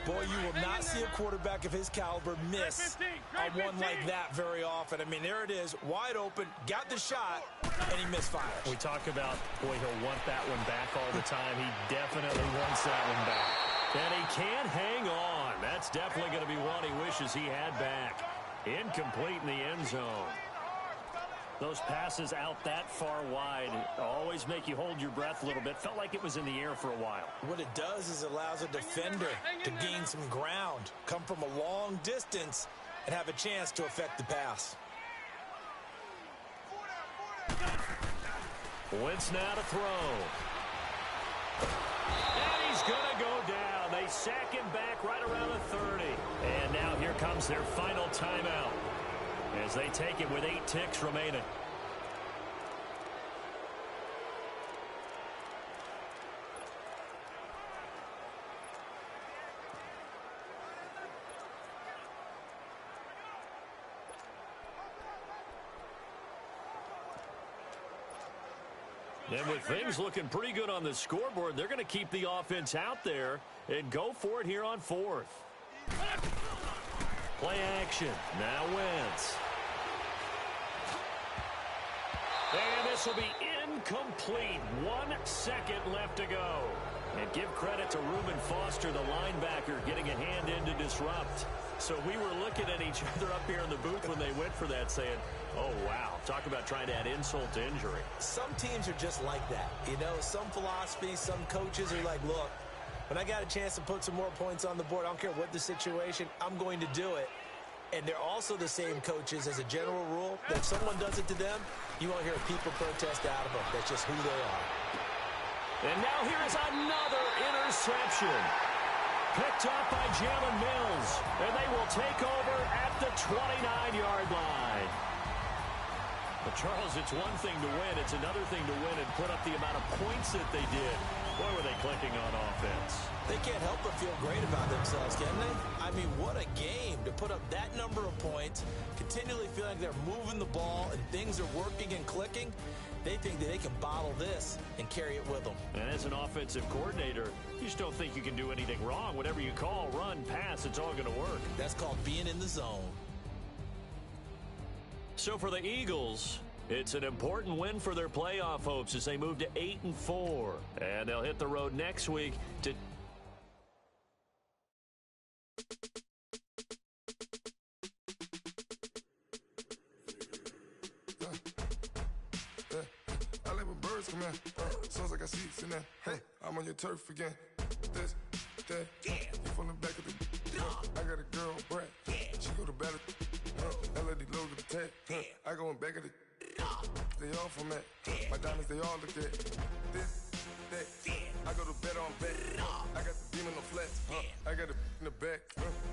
Speaker 5: Boy, you will not see a quarterback of his caliber miss on one like that very often. I mean, there it is, wide open, got the shot, and he misfires.
Speaker 4: We talk about, boy, he'll want that one back all the time. He definitely wants that one back. And he can't hang on. That's definitely going to be one he wishes he had back. Incomplete in the end zone. Those passes out that far wide always make you hold your breath a little bit. Felt like it was in the air for a while.
Speaker 5: What it does is it allows a defender to gain some ground, come from a long distance, and have a chance to affect the pass.
Speaker 4: Wentz now to throw. And he's going to go down. They sack him back right around the 30. And now here comes their final timeout as they take it with 8 ticks remaining. And with things looking pretty good on the scoreboard, they're going to keep the offense out there and go for it here on 4th. Play action. Now Wentz. And this will be incomplete. 1 second left to go. And give credit to Reuben Foster, the linebacker, getting a hand in to disrupt. So we were looking at each other up here in the booth when they went for that, saying, oh, wow. Talk about trying to add insult to injury.
Speaker 5: Some teams are just like that. You know, some philosophies, some coaches are like, look, when I got a chance to put some more points on the board, I don't care what the situation, I'm going to do it. And they're also the same coaches as a general rule that if someone does it to them, you won't hear people protest out of them. That's just who they are.
Speaker 4: And now here is another interception. Picked up by Jalen Mills. And they will take over at the 29-yard line. But Charles, it's one thing to win. It's another thing to win and put up the amount of points that they did. Boy, were they clicking on offense.
Speaker 5: They can't help but feel great about themselves, can they? I mean, what a game to put up that number of points, continually feeling like they're moving the ball and things are working and clicking. They think that they can bottle this and carry it with them.
Speaker 4: And as an offensive coordinator, you just don't think you can do anything wrong. Whatever you call, run, pass, it's all going to work.
Speaker 5: That's called being in the zone.
Speaker 4: So for the Eagles, it's an important win for their playoff hopes as they move to 8-4. And they'll hit the road next week to...
Speaker 1: I like when birds come in. Sounds like I see seats in there. Hey, I'm on your turf again. This, that, you from the back of the... I got a girl, Brad. She go to battle. LED logo the tag. I go in back of the... They all from that. My diamonds, they all look at. This, that. I go to bed on bed. I got the beam in the flats. I got it in the back.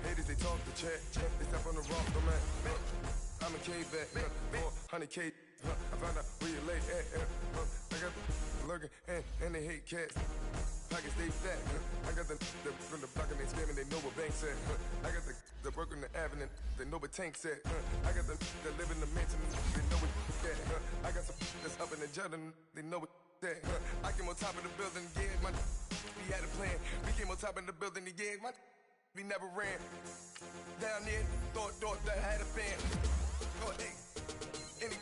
Speaker 1: Haters, they talk the chat. They step on the rock, the man. I'm a K-back. 400K. I found out where you lay at. I got the lurking and they hate cats. Pockets stay fat. I got the from the block and they scamming, they know what banks at. I got the work on the avenue, they know what tanks at. I got the live in the mansion, they know what that. I got some that's up in the jungle, they know what that. I came on top of the building, yeah, my we had a plan. We came on top of the building, yeah, my we never ran. Down there, thought that I had a fan. Oh, hey, any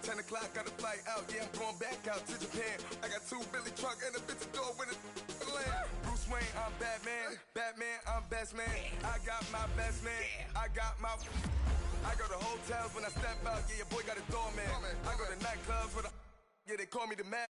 Speaker 1: 10 o'clock, got a flight out, yeah, I'm going back out to Japan. I got 2 Billy truck and a bitch door with a land. Bruce Wayne, I'm Batman. Batman, I'm best man. I got my best man. I got my... I go to hotels when I step out, yeah, your boy got a doorman. I go to nightclubs with a... Yeah, they call me the man.